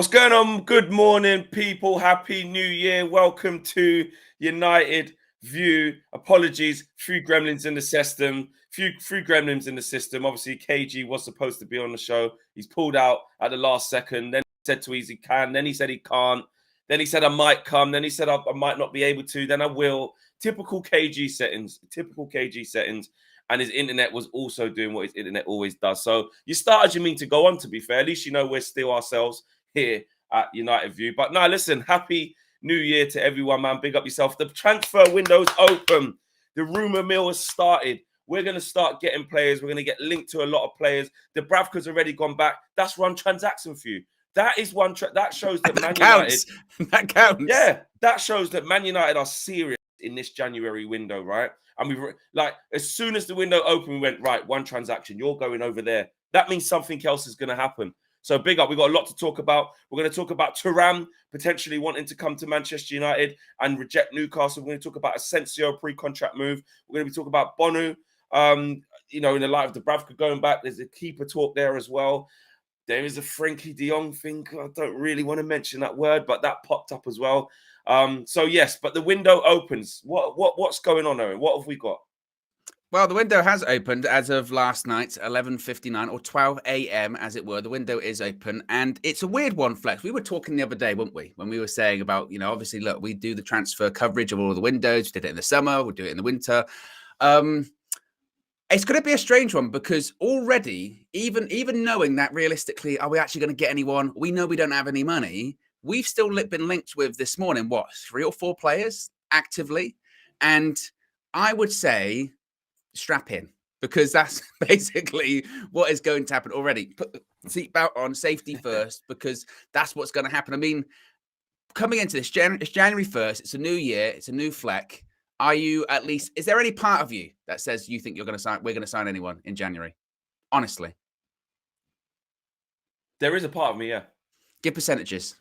What's going on? Good morning, people. Happy New Year. Welcome to United View. Apologies, few gremlins in the system. Few gremlins in the system. Obviously, KG was supposed to be on the show. He's pulled out at the last second. Then he said to us he can. Then he said he can't. Then he said I might come. Then he said I might not be able to. Then I will. Typical KG settings. Typical KG settings. And his internet was also doing what his internet always does. So you start as you mean to go on, to be fair. At least you know we're still ourselves here at United View. But no, listen, happy New Year to everyone, man. Big up yourself. The transfer window's open. The rumour mill has started. We're going to start getting players. We're going to get linked to a lot of players. The Bravka's already gone back. That's one transaction for you. That is one. That shows that Man United. That counts. Yeah, that shows that Man United are serious in this January window, right? And we were like, as soon as the window opened, we went, right, one transaction. You're going over there. That means something else is going to happen. So big up. We've got a lot to talk about. We're going to talk about Thuram potentially wanting to come to Manchester United and reject Newcastle. We're going to talk about Asensio pre-contract move. We're going to be talking about Bono, in the light of the Bravka going back. There's a keeper talk there as well. There is a Frankie de Jong thing. I don't really want to mention that word, but that popped up as well. So yes, but the window opens. What's going on, Owen? What have we got? Well, the window has opened as of last night, 11:59 or 12 a.m. as it were. The window is open, and it's a weird one, Flex. We were talking the other day, weren't we? When we were saying about, obviously, look, we do the transfer coverage of all of the windows. We did it in the summer. We'll do it in the winter. It's going to be a strange one because already, even knowing that realistically, are we actually going to get anyone? We know we don't have any money. We've still been linked with this morning, 3 or 4 players actively. And I would say strap in because that's basically what is going to happen already. Put the seatbelt on, safety first, because that's what's going to happen. I mean, coming into this, it's January 1st. It's a new year. It's a new Fleck. Are you at least, is there any part of you that says you think we're going to sign anyone in January? Honestly. There is a part of me, yeah. Give percentages.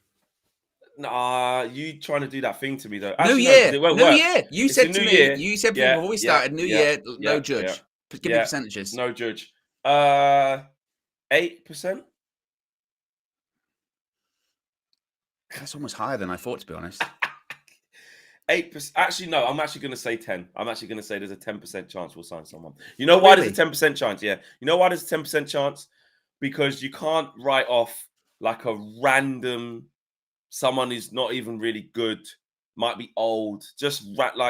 Nah, you trying to do that thing to me though. Actually, new year. You said to me, year. You said before we started, new year, no judge. Give me percentages. No judge. 8%. That's almost higher than I thought, to be honest. 8%. Actually, no. I'm actually going to say 10. I'm actually going to say there's a 10% chance we'll sign someone. You know why there's a 10% chance? Yeah. You know why there's a 10% chance? Because you can't write off like a random someone who's not even really good, might be old, just like, do you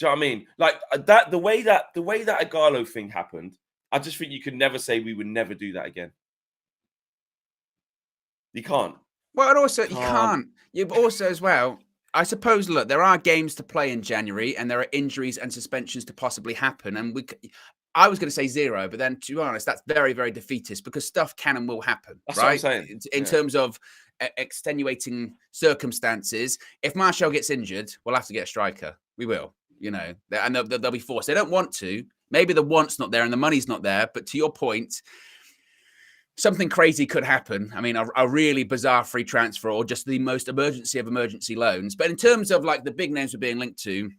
know what I mean? Like that, the way that Igalo thing happened, I just think you could never say we would never do that again. You can't. Well, and also you can't. You've also as well. I suppose. Look, there are games to play in January, and there are injuries and suspensions to possibly happen. And I was going to say 0, but then to be honest, that's very, very defeatist because stuff can and will happen. That's right? What I'm saying. In terms of extenuating circumstances, if Martial gets injured, we'll have to get a striker. We will, and they'll be forced. They don't want to. Maybe the want's not there and the money's not there. But to your point, something crazy could happen. I mean, a really bizarre free transfer or just the most emergency of emergency loans. But in terms of like the big names we're being linked to,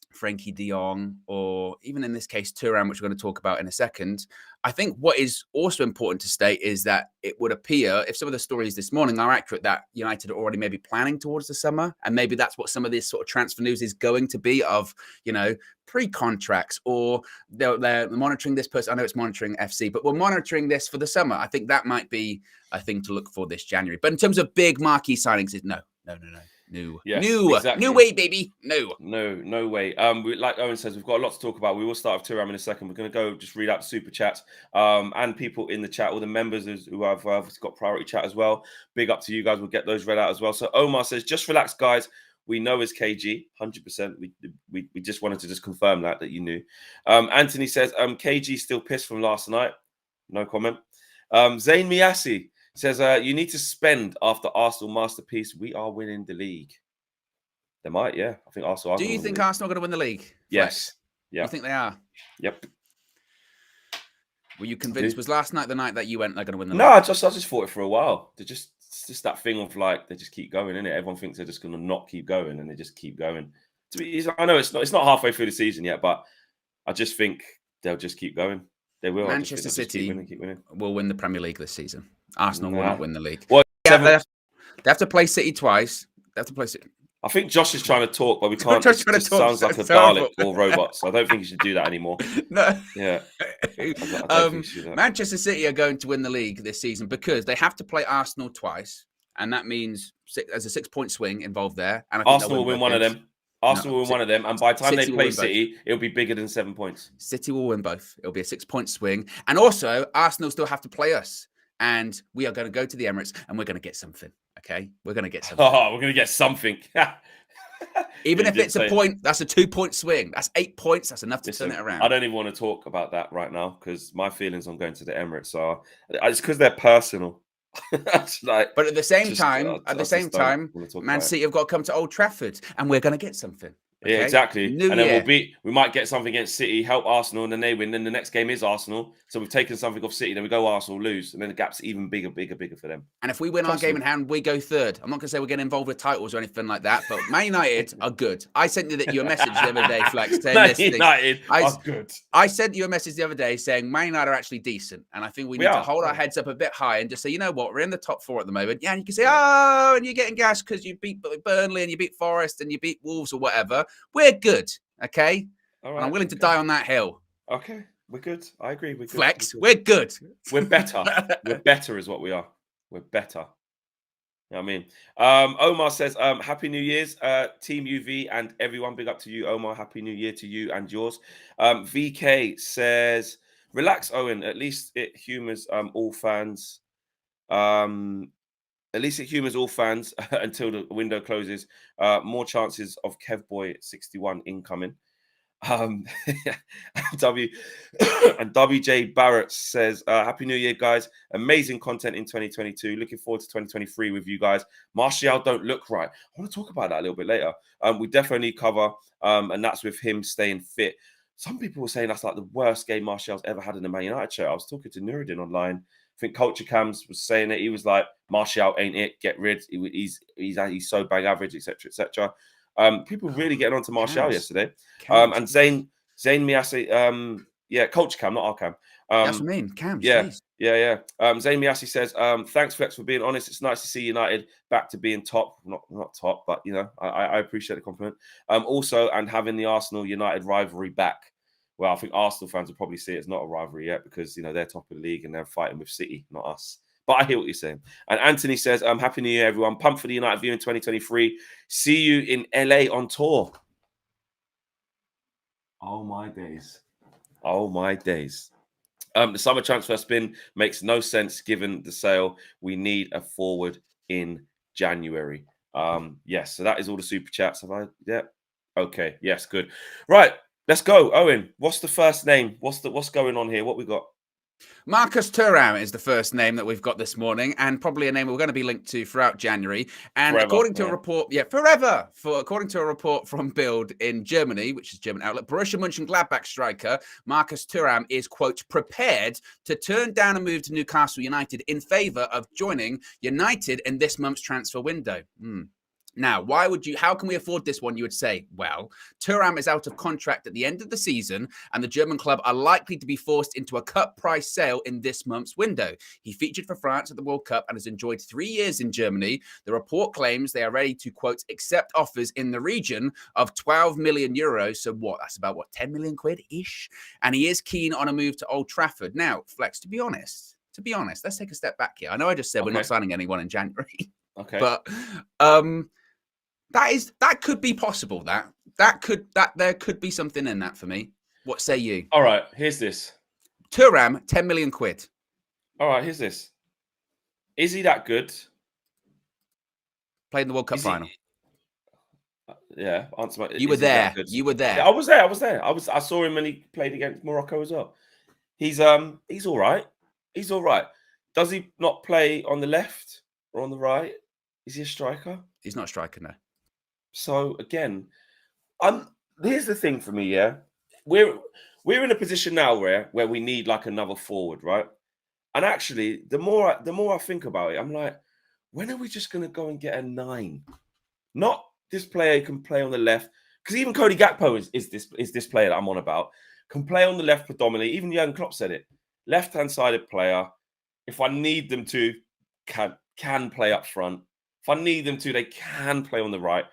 Frankie de Jong, or even in this case, Thuram, which we're going to talk about in a second. I think what is also important to state is that it would appear, if some of the stories this morning are accurate, that United are already maybe planning towards the summer. And maybe that's what some of this sort of transfer news is going to be of, pre-contracts, or they're monitoring this person. I know it's monitoring FC, but we're monitoring this for the summer. I think that might be a thing to look for this January. But in terms of big marquee signings, no. New way, baby. No way. Like Owen says, we've got a lot to talk about. We will start with Thuram in a second. We're going to go just read out the super chats and people in the chat, all the members who have got priority chat as well. Big up to you guys. We'll get those read out as well. So Omar says, just relax, guys. We know it's KG, 100%. We just wanted to just confirm that you knew. Anthony says, KG still pissed from last night. No comment. Zayn Miasi says, you need to spend after Arsenal masterpiece. We are winning the league. They might, yeah. I think Arsenal are. Do you think Arsenal are going to win the league? Yes. Yeah. You think they are? Yep. Were you convinced? Was last night the night that you went, they're going to win the league? No, I just thought it for a while. It's just that thing of like, they just keep going, innit? Everyone thinks they're just going to not keep going, and they just keep going. I know it's not halfway through the season yet, but I just think they'll just keep going. They will. Manchester City will win the Premier League this season. Arsenal will not win the league. Well, They have to play City twice. They have to play City. I think Josh is trying to talk, but we can't. Josh It trying to just talk, sounds so like a it's horrible. Dalek or robot. So I don't think you should do that anymore. No. Yeah. I don't think you should do that. Manchester City are going to win the league this season because they have to play Arsenal twice, and that means there's a 6-point swing involved there. And I think Arsenal will win one of them. Arsenal will win one of them, and by the time they play City, it'll be bigger than 7 points. City will win both. It'll be a 6-point swing, and also Arsenal still have to play us, and we are going to go to the Emirates, and we're going to get something. Okay, we're going to get something. Oh, we're going to get something. Even if it's a point, that's a 2-point swing. That's 8 points. That's enough to turn it around. I don't even want to talk about that right now because my feelings on going to the Emirates are it's because they're personal. But at the same time, Man City have got to come to Old Trafford, and we're going to get something. Okay? Yeah, exactly. And then we might get something against City, help Arsenal, and then they win. Then the next game is Arsenal. So we've taken something off City, then we go Arsenal, lose, and then the gap's even bigger for them. And if we win our game in hand, we go third. I'm not going to say we're getting involved with titles or anything like that, but Man United are good. I sent you a message the other day, Flex. Man United are good. I sent you a message the other day saying Man United are actually decent, and I think we need to hold our heads up a bit high and just say, you know what, we're in the top 4 at the moment. Yeah, and you can say, oh, and you're getting gas because you beat Burnley and you beat Forest and you beat Wolves or whatever. We're good. Okay, all right, and I'm willing to die on that hill. Okay, we're good. I agree. We're good. Flex, we're good. We're better. We're better, is what we are. We're better. You know what I mean? Omar says, "Happy New Year's, Team UV, and everyone. Big up to you, Omar. Happy New Year to you and yours." VK says, "Relax, Owen. At least it humors all fans. At least it humors all fans until the window closes. More chances of Kevboy 61 incoming." And WJ Barrett says, "Happy New Year, guys. Amazing content in 2022. Looking forward to 2023 with you guys. Martial don't look right." I want to talk about that a little bit later. We definitely need cover, and that's with him staying fit. Some people were saying that's like the worst game Martial's ever had in the Man United shirt. I was talking to Nuruddin online. I think Culture Cams was saying it. He was like, Martial ain't it. Get rid. He's so bang average, etc., etc. People really getting onto Martial yesterday. And Zayn Miassi, Culture Cam, not our Cam. That's what I mean. Cams, yeah. Zayn Miassi says, "Thanks, Flex, for being honest. It's nice to see United back to being top. Not top, but you know, I appreciate the compliment. Also, and having the Arsenal United rivalry back. Well, I think Arsenal fans will probably see it's not a rivalry yet because, you know, they're top of the league and they're fighting with City, not us. But I hear what you're saying." And Anthony says, "Happy New Year, everyone. Pumped for the United view in 2023. See you in LA on tour." Oh, my days. Oh, my days. The summer transfer spin makes no sense given the sale. We need a forward in January. Yes, so that is all the super chats. Have I? Yeah. Okay. Yes, good. Right. Let's go, Owen. What's the first name? What's going on here? What we got? Marcus Thuram is the first name that we've got this morning, and probably a name we're going to be linked to throughout January. And forever, according to a report, according to a report from Bild in Germany, which is a German outlet, Borussia Mönchengladbach striker Marcus Thuram is, quote, prepared to turn down a move to Newcastle United in favour of joining United in this month's transfer window. Now, how can we afford this one, you would say? Well, Thuram is out of contract at the end of the season, and the German club are likely to be forced into a cut price sale in this month's window. He featured for France at the World Cup and has enjoyed 3 years in Germany. The report claims they are ready to, quote, accept offers in the region of 12 million euros. So that's about 10 million quid-ish? And he is keen on a move to Old Trafford. Now, Flex, to be honest, let's take a step back here. I know I just said we're not signing anyone in January. Okay. But that could be possible. There could be something in that for me. What say you? All right, here's this. Thuram, 10 million quid. All right, here's this. Is he that good? Played in the World Cup final. Yeah, answer my. You were there. You were there. Yeah, I was there. I saw him when he played against Morocco as well. He's all right. He's all right. Does he not play on the left or on the right? Is he a striker? He's not a striker, no. So again, here's the thing for me, yeah. We're in a position now where we need like another forward, right? And actually, the more I think about it, I'm like, when are we just gonna go and get a 9? Not this player who can play on the left, because even Cody Gakpo is this player that I'm on about. Can play on the left predominantly. Even Jurgen Klopp said it. Left-hand sided player. If I need them to, can play up front. If I need them to, they can play on the right.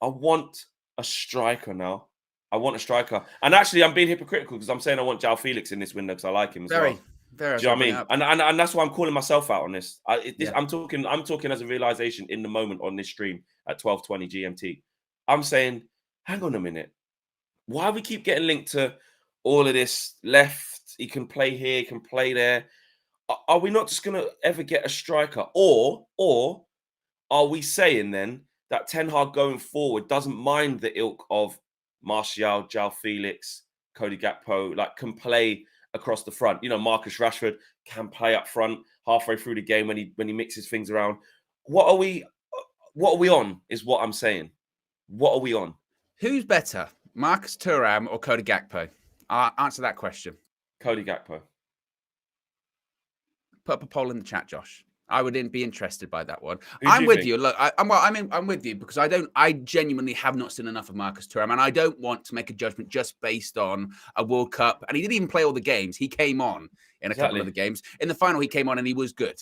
I want a striker now. I want a striker. And actually, I'm being hypocritical because I'm saying I want João Felix in this window because I like him as well. Very. Do you know what I mean? And that's why I'm calling myself out on this. Yeah. I'm talking as a realization in the moment on this stream at 12:20 GMT. I'm saying, hang on a minute. Why we keep getting linked to all of this left? He can play here, he can play there. Are we not just going to ever get a striker? Or are we saying then that Ten Hag going forward doesn't mind the ilk of Martial, João Felix, Cody Gakpo, like can play across the front? You know, Marcus Rashford can play up front halfway through the game when he mixes things around. What are we on is what I'm saying. What are we on? Who's better, Marcus Thuram or Cody Gakpo? Answer that question. Cody Gakpo. Put up a poll in the chat, Josh. I wouldn't be interested by that one. I'm with you. Look, I'm with you because I genuinely have not seen enough of Marcus Thuram, and I don't want to make a judgment just based on a World Cup. And he didn't even play all the games. He came on in a couple of the games. In the final, he came on and he was good.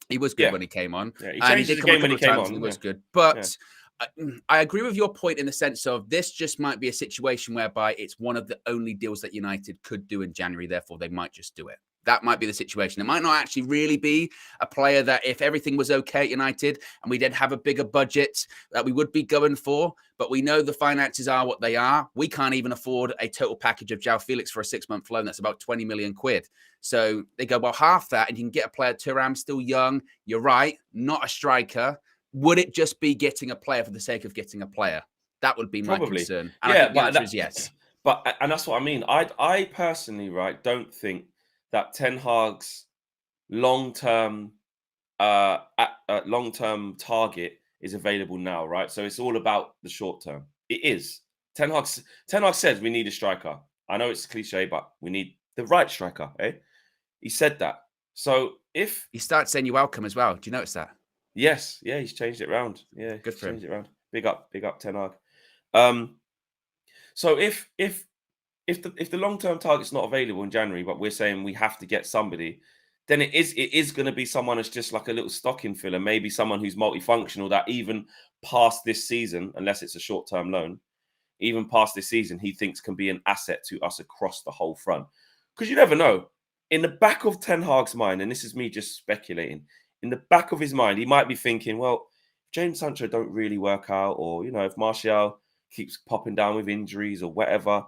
He was good when he came on. Yeah, he and changed he did the game when he came on. And he was good. But I agree with your point in the sense of this just might be a situation whereby it's one of the only deals that United could do in January. Therefore, they might just do it. That might be the situation. It might not actually really be a player that if everything was okay at United and we did have a bigger budget that we would be going for, but we know the finances are what they are. We can't even afford a total package of João Felix for a 6-month loan. That's about 20 million quid. So they go, well, half that and you can get a player. Thuram still young. You're right. Not a striker. Would it just be getting a player for the sake of getting a player? That would be my concern. And I think the answer is yes. And that's what I mean. I personally, right, don't think that Ten Hag's long-term target is available now, right? So it's all about the short term. It is. Ten Hag says we need a striker. I know it's cliche, but we need the right striker, eh? He said that. So if he starts saying you're welcome as well. Do you notice that? Yes, yeah, he's changed it around. Yeah, good for him. Changed it around. Big up Ten Hag. So if the long-term target's not available in January, but we're saying we have to get somebody, then it is going to be someone that's just like a little stocking filler, maybe someone who's multifunctional that even past this season, unless it's a short-term loan, even past this season, he thinks can be an asset to us across the whole front. Because you never know. In the back of Ten Hag's mind, and this is me just speculating, in the back of his mind, he might be thinking, well, if Jadon Sancho don't really work out, or, you know, if Martial keeps popping down with injuries or whatever,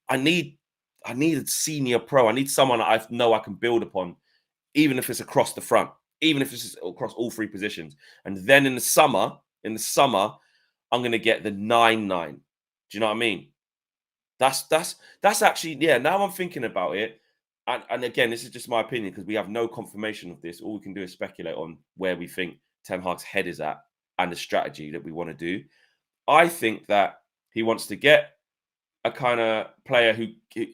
I need a senior pro. I need someone that I know I can build upon, even if it's across the front, even if it's across all three positions. And then in the summer, I'm going to get the 9-9. Do you know what I mean? That's actually, yeah, now I'm thinking about it. And again, this is just my opinion because we have no confirmation of this. All we can do is speculate on where we think Ten Hag's head is at and the strategy that we want to do. I think that he wants to get a kind of player who,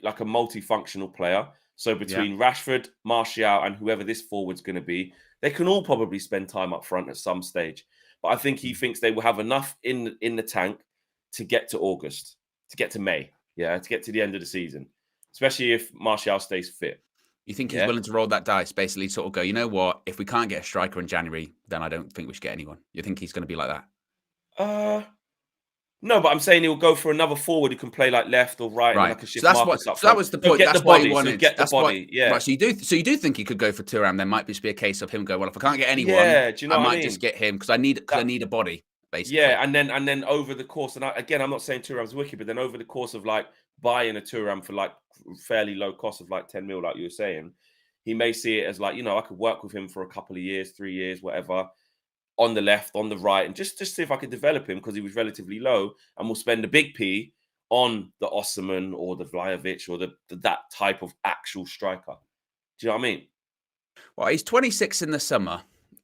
like a multifunctional player. So between Rashford, Martial, and whoever this forward's going to be, they can all probably spend time up front at some stage. But I think he thinks they will have enough in the tank to get to August, to get to May, to get to the end of the season, especially if Martial stays fit. You think he's willing to roll that dice, basically sort of go, you know what, if we can't get a striker in January, then I don't think we should get anyone. You think he's going to be like that? No, but I'm saying he'll go for another forward who can play like left or right. And like a shift so that was the point. That's why he wanted. Get the body. Right. So you do think he could go for Thuram? There might just be a case of him going, well, if I can't get anyone, do you know I might just get him because I need a body, basically. Yeah, and then over the course, and again, I'm not saying Thuram's wicked, but then over the course of like buying a Thuram for like fairly low cost of like 10 mil, like you were saying, he may see it as like, you know, I could work with him for a couple of years, 3 years, whatever, on the left, on the right, and just see if I could develop him because he was relatively low, and we'll spend a big P on the Osimhen or the Vlahovic or that type of actual striker. Do you know what I mean? Well, he's 26 in the summer,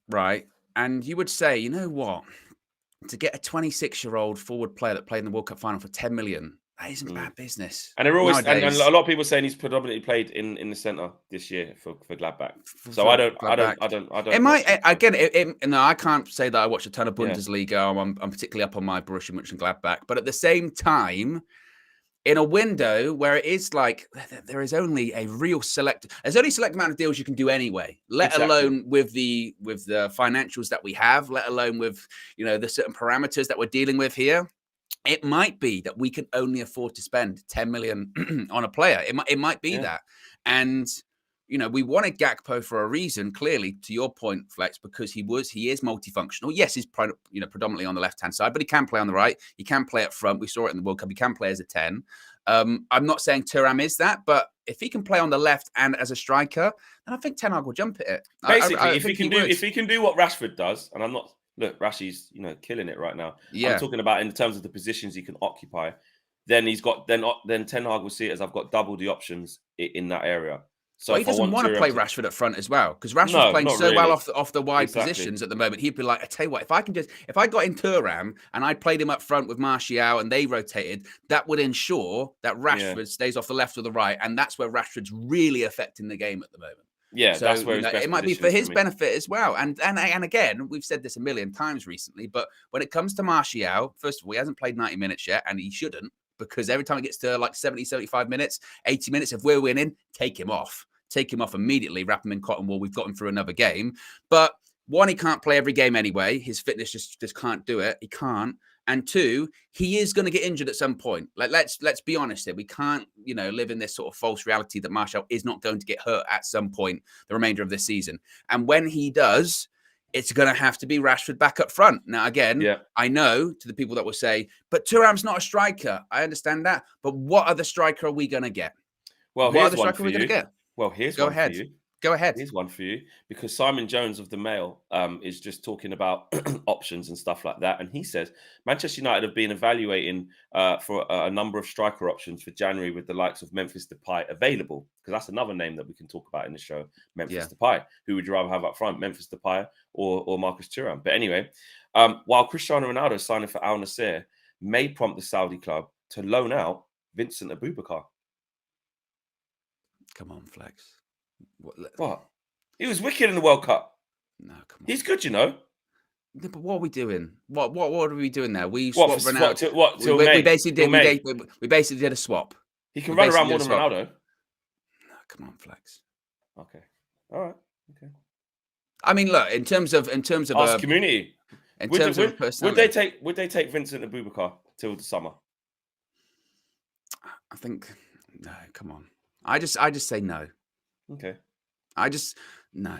right? And you would say, you know what? To get a 26-year-old forward player that played in the World Cup final for 10 million, that isn't bad business. And they're always, and a lot of people saying he's predominantly played in the centre this year for Gladbach. So I don't. It might again. No, I can't say that I watch a ton of Bundesliga. I'm particularly up on my Borussia Mönchengladbach, but at the same time, in a window where it is like there is only a real there's only a select amount of deals you can do anyway, let alone with the financials that we have, let alone with, you know, the certain parameters that we're dealing with here. It might be that we can only afford to spend 10 million on a player. It might be that. And, you know, we wanted Gakpo for a reason, clearly, to your point, Flex, because he is multifunctional. Yes, he's predominantly on the left-hand side, but he can play on the right. He can play up front. We saw it in the World Cup. He can play as a 10. I'm not saying Thuram is that, but if he can play on the left and as a striker, then I think Ten Hag will jump at it. Basically, if he can do what Rashford does, and I'm not... Look, Rashi's, you know, killing it right now. Yeah. I'm talking about in terms of the positions he can occupy. Then then Ten Hag will see it as I've got double the options in that area. So well, he doesn't want to play Rashford up front as well, because Rashford's playing so well off the wide positions at the moment. He'd be like, I tell you what, if I got in Thuram and I played him up front with Martial and they rotated, that would ensure that Rashford stays off the left or the right, and that's where Rashford's really affecting the game at the moment. Yeah, so, that's where it might be for his benefit as well. And again, we've said this a million times recently, but when it comes to Martial, first of all, he hasn't played 90 minutes yet, and he shouldn't, because every time it gets to like 70, 75 minutes, 80 minutes, if we're winning, take him off. Take him off immediately, wrap him in cotton wool. We've got him through another game. But one, he can't play every game anyway. His fitness just can't do it. He can't. And two, he is going to get injured at some point. Like, let's be honest here. We can't, you know, live in this sort of false reality that Martial is not going to get hurt at some point the remainder of this season. And when he does, it's going to have to be Rashford back up front. Now, again, I know to the people that will say, but Thuram's not a striker. I understand that. But what other striker are we going to get? Well, what other striker are we going to get? Well, here's one for you. Go ahead. Here's one for you, because Simon Jones of the Mail is just talking about options and stuff like that. And he says Manchester United have been evaluating for a number of striker options for January with the likes of Memphis Depay available, because that's another name that we can talk about in the show. Memphis Depay. Who would you rather have up front, Memphis Depay or Marcus Thuram? But anyway, while Cristiano Ronaldo signing for Al Nassr may prompt the Saudi club to loan out Vincent Abubakar. Come on, Flex. What? He was wicked in the World Cup. No, come on. He's good, you know. Yeah, but what are we doing? What are we doing there? We swapped Ronaldo. We basically did a swap. He can run around more than Ronaldo. No, come on, Flex. Okay. All right. Okay. I mean, look, in terms of our community. Would they take Vincent Abubakar till the summer? I think no. Come on. I just say no. Okay. No.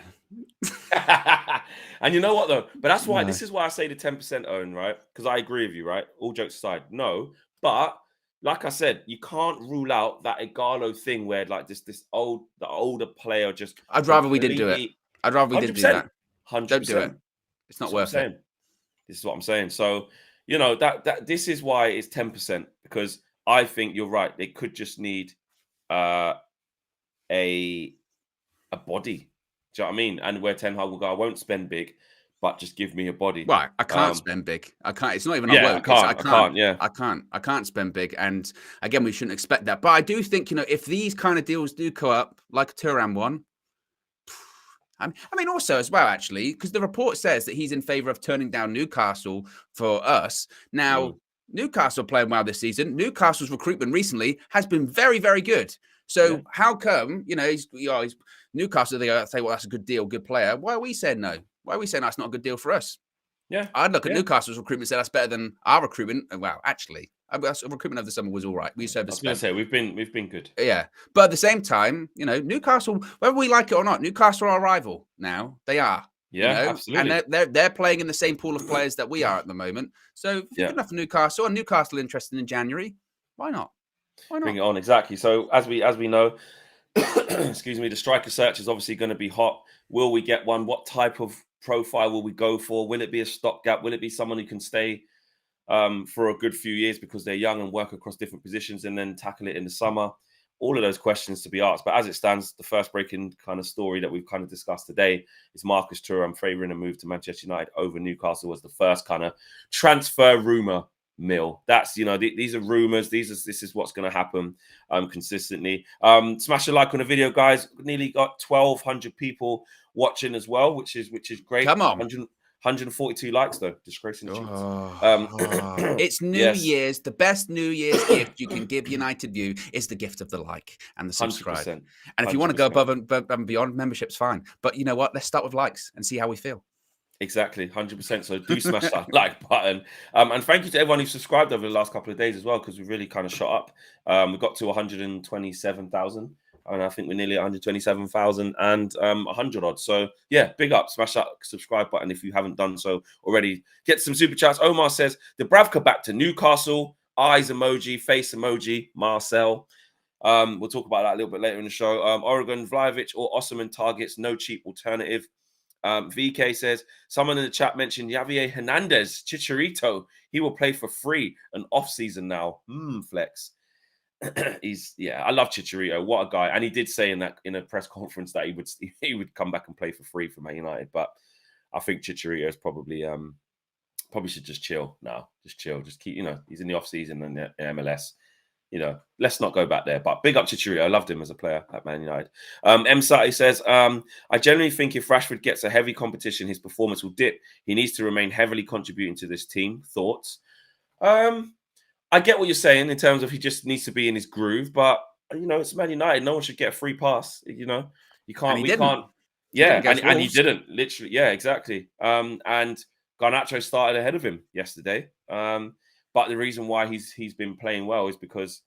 And you know what though? But that's why this is why I say the 10% own, right? Because I agree with you, right? All jokes aside, no. But like I said, you can't rule out that Igalo thing where like the older player just. I'd rather we didn't do it. I'd rather we didn't do that. 100%. Don't do it. It's not worth it. This is what I'm saying. So, you know, that this is why it's 10%, because I think you're right. They could just need a body. Do you know what I mean? And where Ten Hag will go, I won't spend big, but just give me a body. Right. I can't spend big. I can't. It's not even I can't spend big. And again, we shouldn't expect that. But I do think, you know, if these kind of deals do go up, like a Thuram one, I mean, also as well, actually, because the report says that he's in favour of turning down Newcastle for us. Now, Newcastle playing well this season. Newcastle's recruitment recently has been very, very good. So how come, you know, he's Newcastle, they say, well, that's a good deal, good player. Why are we saying no? Why are we saying that's not a good deal for us? Yeah. I'd look at Newcastle's recruitment and say that's better than our recruitment. Well, actually, our recruitment of the summer was all right. We I was going to say, we've been good. Yeah. But at the same time, you know, Newcastle, whether we like it or not, Newcastle are our rival now. They are. Yeah, you know? absolutely. And they're playing in the same pool of players that we are at the moment. So if you're good enough for Newcastle, and Newcastle interested in January, why not? Why not? Bring it on, exactly. So as we know, excuse me, the striker search is obviously going to be hot. Will we get one? What type of profile will we go for? Will it be a stopgap? Will it be someone who can stay for a good few years because they're young and work across different positions and then tackle it in the summer? All of those questions to be asked. But as it stands, the first breaking kind of story that we've kind of discussed today is Marcus Thuram favouring a move to Manchester United over Newcastle was the first kind of transfer rumour mill. That's, you know, these are rumours. This is what's going to happen consistently. Smash a like on the video, guys. Nearly got 1,200 people watching as well, which is great. Come on. 142 likes though. Disgracing cheats. It's New yes. Year's. The best New Year's gift you can give United View is the gift of the like and the subscribe. 100%. And if you want to go above and beyond, membership's fine. But you know what? Let's start with likes and see how we feel. Exactly, 100%. So do smash that like button. And thank you to everyone who subscribed over the last couple of days as well, because we really kind of shot up. We got to 127,000. And I think we're nearly 127,000 and 100 odd. So yeah, big up. Smash that subscribe button if you haven't done so already. Get some super chats. Omar says, Dubravka back to Newcastle. Eyes emoji, face emoji, Marcel. We'll talk about that a little bit later in the show. Oregon, Vlahovic or Osman targets. No cheap alternative. VK says, someone in the chat mentioned Javier Hernandez, Chicharito. He will play for free an off-season now. Flex. I love Chicharito. What a guy! And he did say in a press conference that he would come back and play for free for Man United. But I think Chicharito is probably should just chill now. Just chill. Just keep, he's in the off season and the MLS. Let's not go back there. But big up Chicharito. I loved him as a player at Man United. M. Sati says, I generally think if Rashford gets a heavy competition, his performance will dip. He needs to remain heavily contributing to this team. Thoughts? I get what you're saying in terms of he just needs to be in his groove, but it's Man United. No one should get a free pass. You can't. We can't. Yeah, and he didn't. Literally, yeah, exactly. And Garnacho started ahead of him yesterday. But the reason why he's been playing well is because,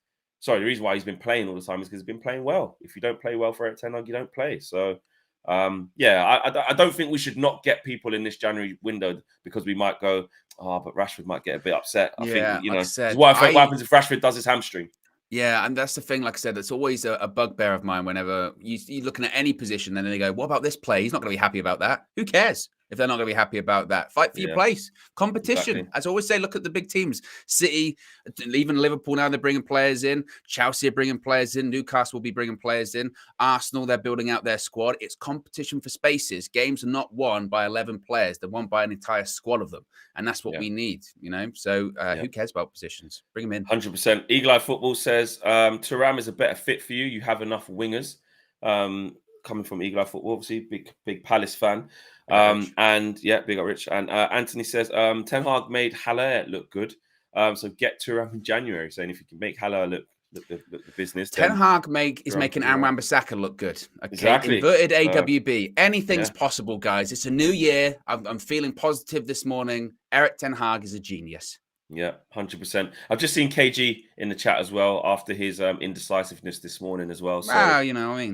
the reason why he's been playing all the time is because he's been playing well. If you don't play well for Eric Ten Hag, you don't play. So, I don't think we should not get people in this January window because we might go, but Rashford might get a bit upset. I think, what happens if Rashford does his hamstring? Yeah, and that's the thing, like I said, it's always a bugbear of mine whenever you're looking at any position and then they go, what about this play? He's not going to be happy about that. Who cares if they're not going to be happy about that? Fight for your place. Competition. Exactly. As I always say, look at the big teams. City, even Liverpool now, they're bringing players in. Chelsea are bringing players in. Newcastle will be bringing players in. Arsenal, they're building out their squad. It's competition for spaces. Games are not won by 11 players. They're won by an entire squad of them. And that's what we need, So who cares about positions? Bring them in. 100%. Eagle Eye Football says, Thuram is a better fit for you. You have enough wingers. Coming from Eagle Eye Football, obviously, big Palace fan. Big up Rich. And Anthony says, Ten Hag made Haller look good. So get Thuram in January. Saying if you can make Haller look the business. Ten Hag is making Wan-Bissaka look good. Okay? Exactly. Inverted AWB. Anything's possible, guys. It's a new year. I'm feeling positive this morning. Eric Ten Hag is a genius. Yeah, 100%. I've just seen KG in the chat as well after his indecisiveness this morning as well. So,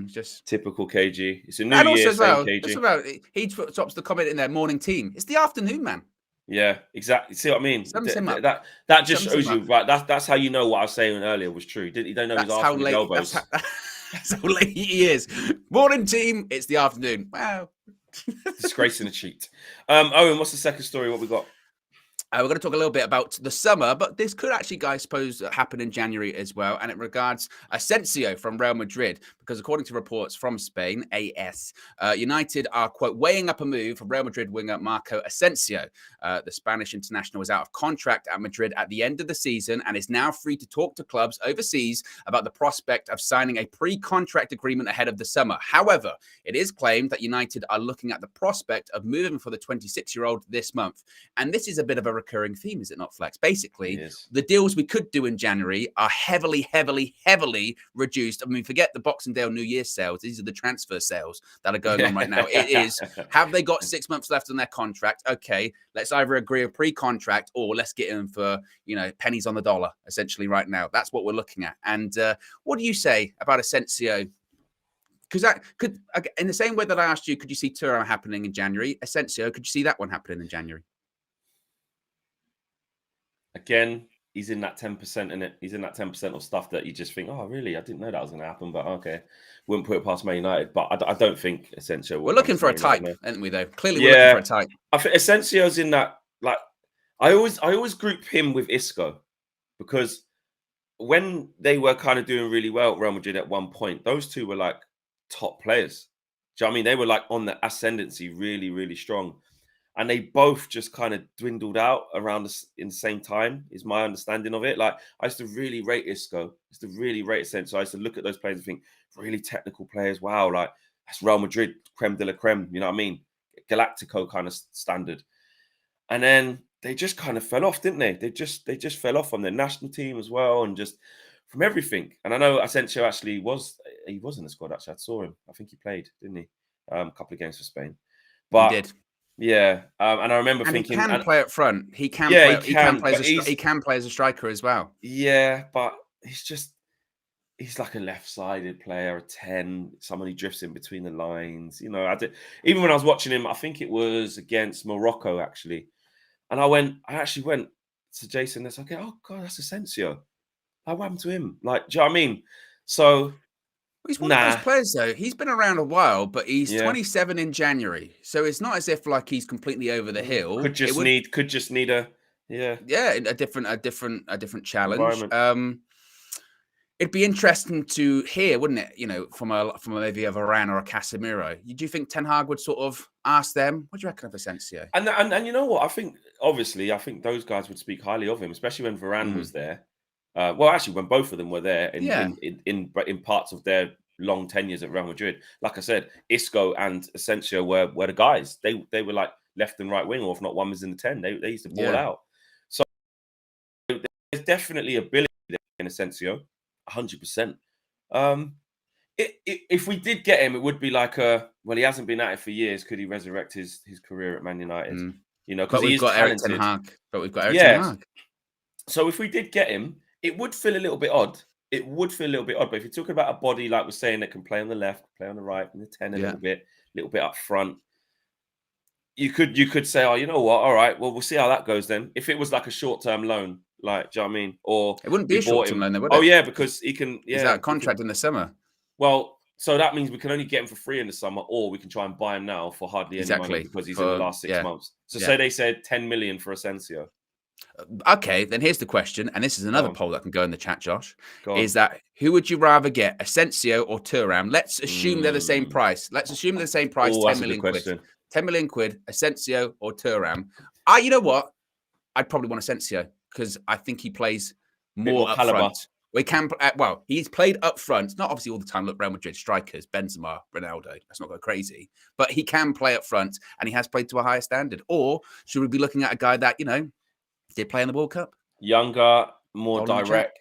just typical KG. It's a new year, KG. He drops the comment in there, morning team. It's the afternoon, man. Yeah, exactly. See what I mean? That just shows you, right? That's how you know what I was saying earlier was true. You don't know he's after his elbows. That's how late he is. Morning team, it's the afternoon. Wow. Disgracing a cheat. Owen, what's the second story? What we got? We're going to talk a little bit about the summer, but this could actually, guys, suppose happen in January as well. And it regards Asensio from Real Madrid, because according to reports from Spain, AS, United are, quote, weighing up a move for Real Madrid winger Marco Asensio. The Spanish international is out of contract at Madrid at the end of the season and is now free to talk to clubs overseas about the prospect of signing a pre-contract agreement ahead of the summer. However, it is claimed that United are looking at the prospect of moving for the 26-year-old this month. And this is a bit of a recurring theme, is it not, Flex? Basically, the deals we could do in January are heavily reduced. I mean, forget the Boxing Day or New Year's sales. These are the transfer sales that are going on right now. It is, have they got 6 months left on their contract? Okay, let's either agree a pre-contract or let's get in for, pennies on the dollar, essentially right now. That's what we're looking at. And what do you say about Asensio? Because that could, in the same way that I asked you, could you see Thuram happening in January? Asensio, could you see that one happening in January? Again, he's in that 10% in it. He's in that 10% of stuff that you just think, oh, really? I didn't know that was going to happen, but okay. Wouldn't put it past Man United, but I don't think Asensio. We're looking for a type, aren't we, though? Clearly, we're looking for a type. I think Asensio's in that, like, I always group him with Isco because when they were kind of doing really well at Real Madrid at one point, those two were like top players. Do you know what I mean? They were like on the ascendancy, really, really strong. And they both just kind of dwindled out around in the same time, is my understanding of it. Like, I used to really rate Isco. I used to really rate Asensio. I used to look at those players and think, really technical players. Wow, like, that's Real Madrid, creme de la creme. You know what I mean? Galactico kind of standard. and then they just kind of fell off, didn't they? They just fell off on their national team as well, and just from everything. And I know Asensio actually was in the squad. Actually, I saw him. I think he played, didn't he? A couple of games for Spain, He but did. yeah. And I remember And he thinking, can and play up front. He can yeah, play. he can, but He can play as a striker as well. yeah, but he's like a left-sided player, a 10, someone who drifts in between the lines. You know, even when I was watching him, I think it was against Morocco actually, and I actually went to Jason. That's okay. Oh God, that's Asensio. Like, what happened to him? Like, do you know what I mean? So, He's one of those nah, players, though. He's been around a while, but he's yeah, 27 in January, so it's not as if like he's completely over the hill. could It just would, need a yeah yeah, a different challenge. environment. It'd be interesting to hear, wouldn't it? You know, from maybe a Varane or a Casemiro. Do you think Ten Hag would sort of ask them? What do you reckon of Asensio? And you know what? I think obviously, I think those guys would speak highly of him, especially when Varane Mm. was there. Well, actually, when both of them were there Yeah, in parts of their long tenures at Real Madrid. Like I said, Isco and Asensio were the guys. They were like left and right wing, or if not, one was in the 10. They used to ball yeah. out. So there's definitely ability there in Asensio, 100%. Um, if we did get him, it would be like well, he hasn't been at it for years. Could he resurrect his career at Man United? Mm. You know, because But he we've is got Eric Ten talented. Hag. But we've got Eric Ten Yes. Hag. So if we did get him, it would feel a little bit odd. It would feel a little bit odd. But if you're talking about a body like we're saying that can play on the left, play on the right, in the 10 a Yeah. little bit up front, you could say, oh, you know what? All right, well, we'll see how that goes then. If it was like a short-term loan, like, do you know what I mean? Or It wouldn't be we a bought short-term him. loan, though, would Oh it? yeah, Because because he can. he's out Yeah, of contract in the summer. well, so that means we can only get him for free in the summer, or we can try and buy him now for hardly any money Exactly. because he's in the For last 6 months. So yeah. say they said 10 million for Asensio. Okay, then here's the question, and this is another Go on, poll that can go in the chat, Josh. go on. Is that who would you rather get, Asensio or Thuram? Let's assume they're the same Mm. price. Let's assume they're the same price, Oh, 10 that's a good million quid. question. 10 million quid, Asensio or Thuram? You know what? I'd probably want Asensio because I think he plays Bit more more up caliber. front. We can, well, he's played up front, not obviously all the time. Look, Real Madrid strikers, Benzema, Ronaldo. Let's not go crazy, but he can play up front, and he has played to a higher standard. Or should we be looking at a guy that did play in the World Cup? Younger, more Poll in the chat.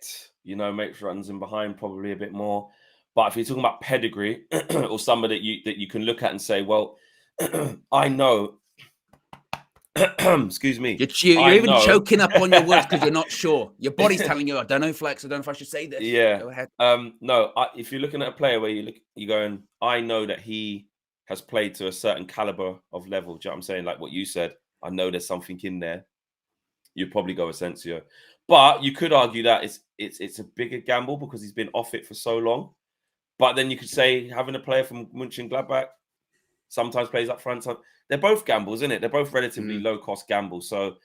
direct, makes runs in behind probably a bit more. But if you're talking about pedigree or somebody that you can look at and say, well, I know, excuse me, You're I even know, choking up on your words because you're not sure. Your body's telling you, I don't know, Flex. I don't know if I should say this. yeah. Go ahead. No, if you're looking at a player where you're going, I know that he has played to a certain caliber of level. Do you know what I'm saying? Like what you said, I know there's something in there. You'd probably go Asensio. But you could argue that it's a bigger gamble because he's been off it for so long. But then you could say having a player from Mönchengladbach sometimes plays up front. So they're both gambles, isn't it? They're both relatively low cost gambles. So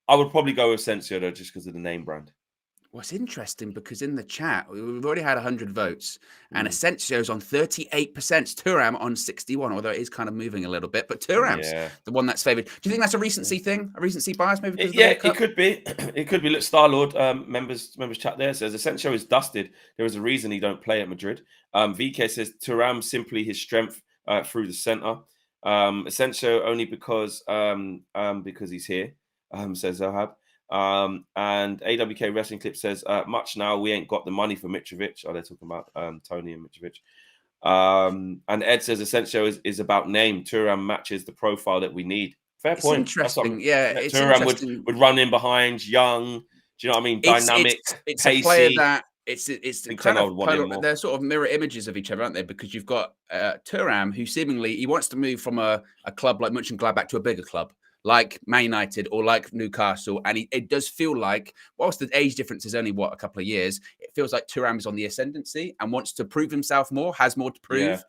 I would probably go with Asensio though, just because of the name brand. What's interesting, because in the chat, we've already had 100 votes, and Asensio's on 38%, Thuram on 61, although it is kind of moving a little bit. But Thuram's the one that's favoured. Do you think that's a recency thing? A recency bias, maybe because of the World Cup? It could be. It could be. Look, Starlord members chat there says Asensio is dusted. There is a reason he don't play at Madrid. VK says Thuram simply his strength through the centre. Asensio only because he's here. Says Zohab. And AWK Wrestling Clip says much now we ain't got the money for Mitrovic. Oh, they're talking about Tony and Mitrovic. And Ed says Asensio is about name. Thuram matches the profile that we need. Fair It's point. interesting. Yeah, it's Thuram interesting. would run in behind, young. Do you know what I mean? Dynamic, it's pacey. a player that it's I think kind I of would want him more. they're sort of mirror images of each other, aren't they? Because you've got Thuram, who seemingly he wants to move from a club like Mönchengladbach to a bigger club, like Man United or like Newcastle. And it does feel like, whilst the age difference is only, a couple of years, it feels like Thuram is on the ascendancy and wants to prove himself more, has more to prove,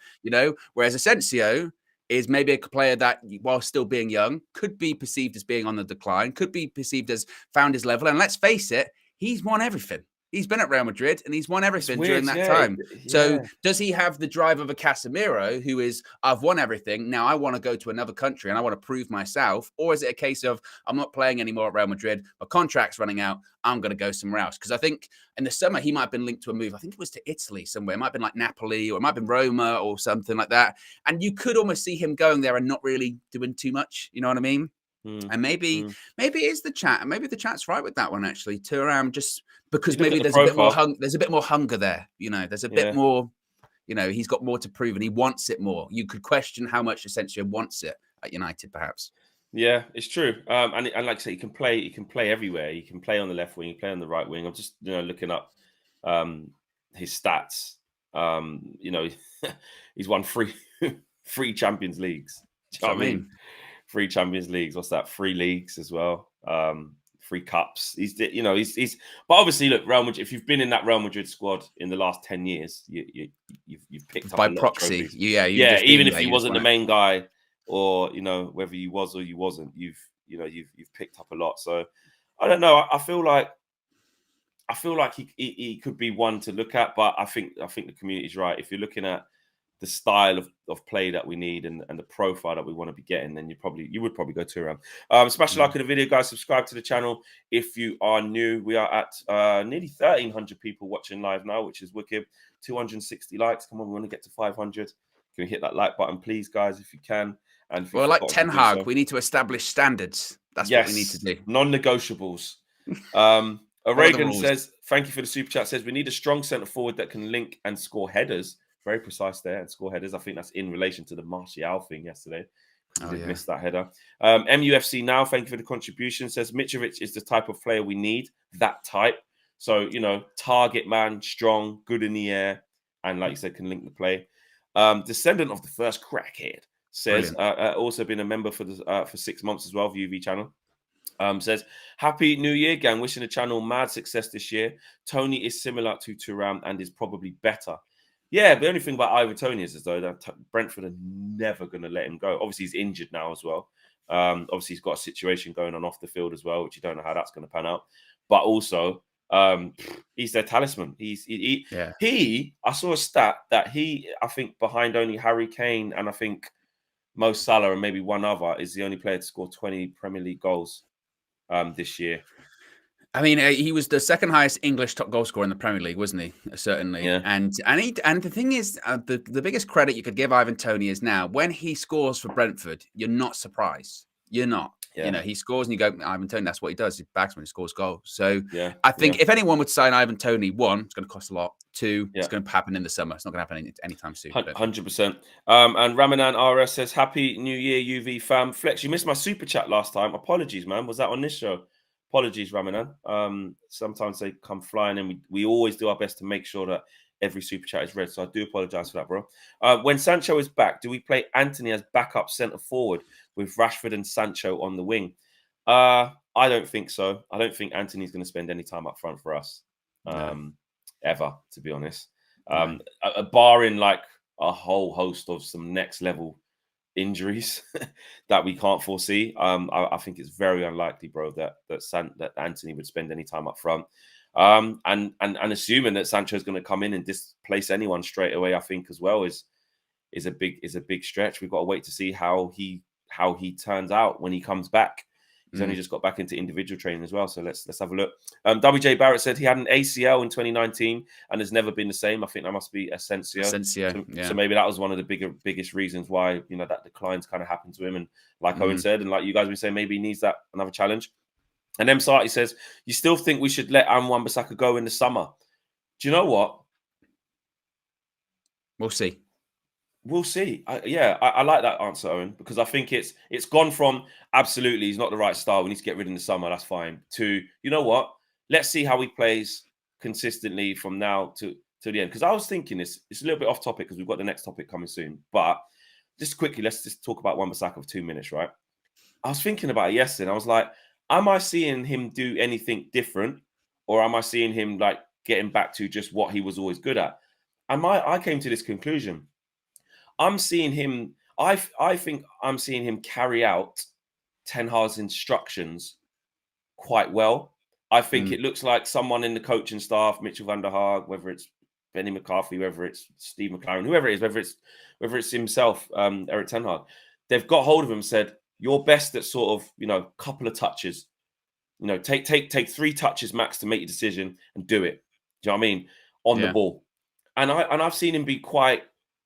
whereas Asensio is maybe a player that, while still being young, could be perceived as being on the decline, could be perceived as found his level. And let's face it, he's won everything. He's been at Real Madrid and he's won everything during that time. So does he have the drive of a Casemiro who is, I've won everything, now I want to go to another country and I want to prove myself? Or is it a case of, I'm not playing anymore at Real Madrid, my contract's running out, I'm going to go somewhere else? Because I think in the summer, he might have been linked to a move. I think it was to Italy somewhere. It might have been like Napoli or it might have been Roma or something like that. And you could almost see him going there and not really doing too much. You know what I mean? And maybe it is the chat, and maybe the chat's right with that one actually. Thuram, just because maybe there's a bit more there's a bit more hunger there. There's a bit more. He's got more to prove, and he wants it more. You could question how much Asensio wants it at United, perhaps. Yeah, it's true. And like I say, he can play everywhere. He can play on the left wing, he can play on the right wing. I'm just looking up his stats. He's won three Champions Leagues. Do you know what I mean? 3 Champions Leagues. What's that? 3 leagues as well. 3 cups. He's but obviously, look, Real Madrid. If you've been in that Real Madrid squad in the last 10 years, you've picked up by a lot proxy. Of even if you wasn't the main guy, or whether you was or you wasn't, you've picked up a lot. So I don't know. I feel like he could be one to look at, but I think the community's right. If you're looking at the style of play that we need and the profile that we want to be getting, then you would probably go Thuram. Smash a like on the video, guys. Subscribe to the channel if you are new. We are at nearly 1,300 people watching live now, which is wicked. 260 likes. Come on, we want to get to 500. Can we hit that like button, please, guys, if you can? And like Ten Hag, we need to establish standards. That's what we need to do. Non-negotiables. Reagan says, thank you for the super chat. Says we need a strong centre forward that can link and score headers. Very precise there, and score headers. I think that's in relation to the Martial thing yesterday. Missed that header. MUFC now, thank you for the contribution. Says Mitrovic is the type of player we need. That type. So, target man, strong, good in the air, and like you said, can link the play. Descendant of the first crackhead says, also been a member for 6 months as well, VUV channel. Says, happy new year, gang. Wishing the channel mad success this year. Tony is similar to Thuram and is probably better. Yeah, the only thing about Ivan Toney is though that Brentford are never going to let him go. Obviously, he's injured now as well. Obviously, he's got a situation going on off the field as well, which you don't know how that's going to pan out. But also, he's their talisman. I saw a stat that I think behind only Harry Kane and I think Mo Salah and maybe one other, is the only player to score 20 Premier League goals this year. I mean, he was the second highest English top goal scorer in the Premier League, wasn't he? Certainly. Yeah. And the thing is, the biggest credit you could give Ivan Toney is now when he scores for Brentford, you're not surprised. You're not. Yeah. He scores and you go, Ivan Toney, that's what he does. He backs when he scores goals. So I think if anyone would sign Ivan Toney, 1, it's going to cost a lot. 2, it's going to happen in the summer. It's not going to happen anytime soon. 100%. And Ramanan RS says, happy new year, UV fam. Flex, you missed my super chat last time. Apologies, man. Was that on this show? Apologies, Ramanan. Sometimes they come flying and we always do our best to make sure that every super chat is read. So I do apologize for that, bro. When Sancho is back, do we play Anthony as backup centre forward with Rashford and Sancho on the wing? I don't think so. I don't think Anthony's going to spend any time up front for us. Ever, to be honest. Barring like a whole host of some next level injuries that we can't foresee. I think it's very unlikely, bro, that Anthony would spend any time up front. And assuming that Sancho is going to come in and displace anyone straight away, I think as well is a big stretch. We've got to wait to see how he turns out when he comes back. He's only just got back into individual training as well. So let's have a look. WJ Barrett said he had an ACL in 2019 and has never been the same. I think that must be Asensio. So maybe that was one of the biggest reasons why that decline's kind of happened to him. And like Owen said, and like you guys were saying, maybe he needs another challenge. And M. Sarti says, you still think we should let Wan-Bissaka go in the summer? Do you know what? We'll see. We'll see. I like that answer, Owen, because I think it's gone from absolutely he's not the right style, we need to get rid in the summer, that's fine, to, you know what, let's see how he plays consistently from now to the end. Because I was thinking it's a little bit off topic because we've got the next topic coming soon. But just quickly, let's just talk about Wan-Bissaka for 2 minutes, right? I was thinking about it yesterday and I was like, am I seeing him do anything different? Or am I seeing him like getting back to just what he was always good at? And I came to this conclusion. I'm seeing him. I think I'm seeing him carry out Ten Hag's instructions quite well. I think it looks like someone in the coaching staff, Mitchell van der Haag, whether it's Benny McCarthy, whether it's Steve McLaren, whoever it is, whether it's himself, Eric Ten Hag, they've got hold of him and said, "You're best at sort of couple of touches. Take 3 touches max to make your decision and do it." Do you know what I mean? On the ball, and I've seen him be quite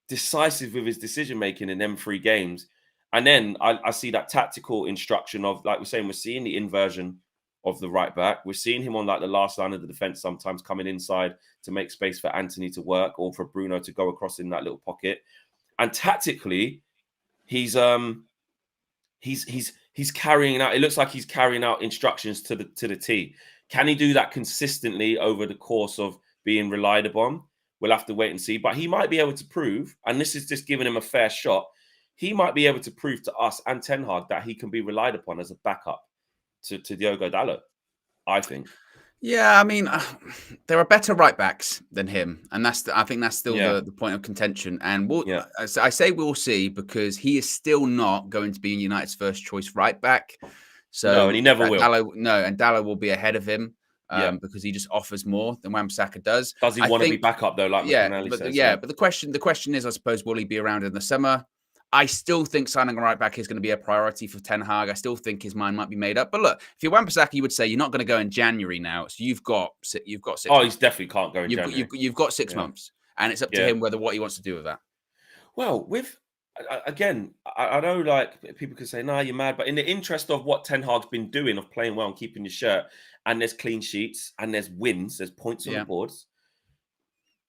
decisive with his decision making in them 3 games, And then I see that tactical instruction of, like we're saying, we're seeing the inversion of the right back. We're seeing him on like the last line of the defense, sometimes coming inside to make space for Anthony to work or for Bruno to go across in that little pocket. And tactically, he's carrying out. It looks like he's carrying out instructions to the T. Can he do that consistently over the course of being relied upon? We'll have to wait and see. But he might be able to prove, and this is just giving him a fair shot. He might be able to prove to us and Ten Hag that he can be relied upon as a backup to Diogo Dalot, I think. Yeah, I mean, there are better right backs than him, and I think that's still the point of contention. And I say we'll see, because he is still not going to be United's first choice right back. So no, and he never will. Dalot will be ahead of him because he just offers more than Wan-Bissaka does. Does he want to be back up though? Like McAnally says. But the question is, I suppose, will he be around in the summer? I still think signing a right back is going to be a priority for Ten Hag. I still think his mind might be made up. But look, if you're Wan-Bissaka, you would say you're not going to go in January now. So you've got 6 months. Oh, he definitely can't go in January. You've got 6 months. And it's up to him what he wants to do with that. Well, again, I know like people could say, nah, you're mad. But in the interest of what Ten Hag's been doing, of playing well and keeping your shirt, and there's clean sheets and there's wins, there's points on the boards.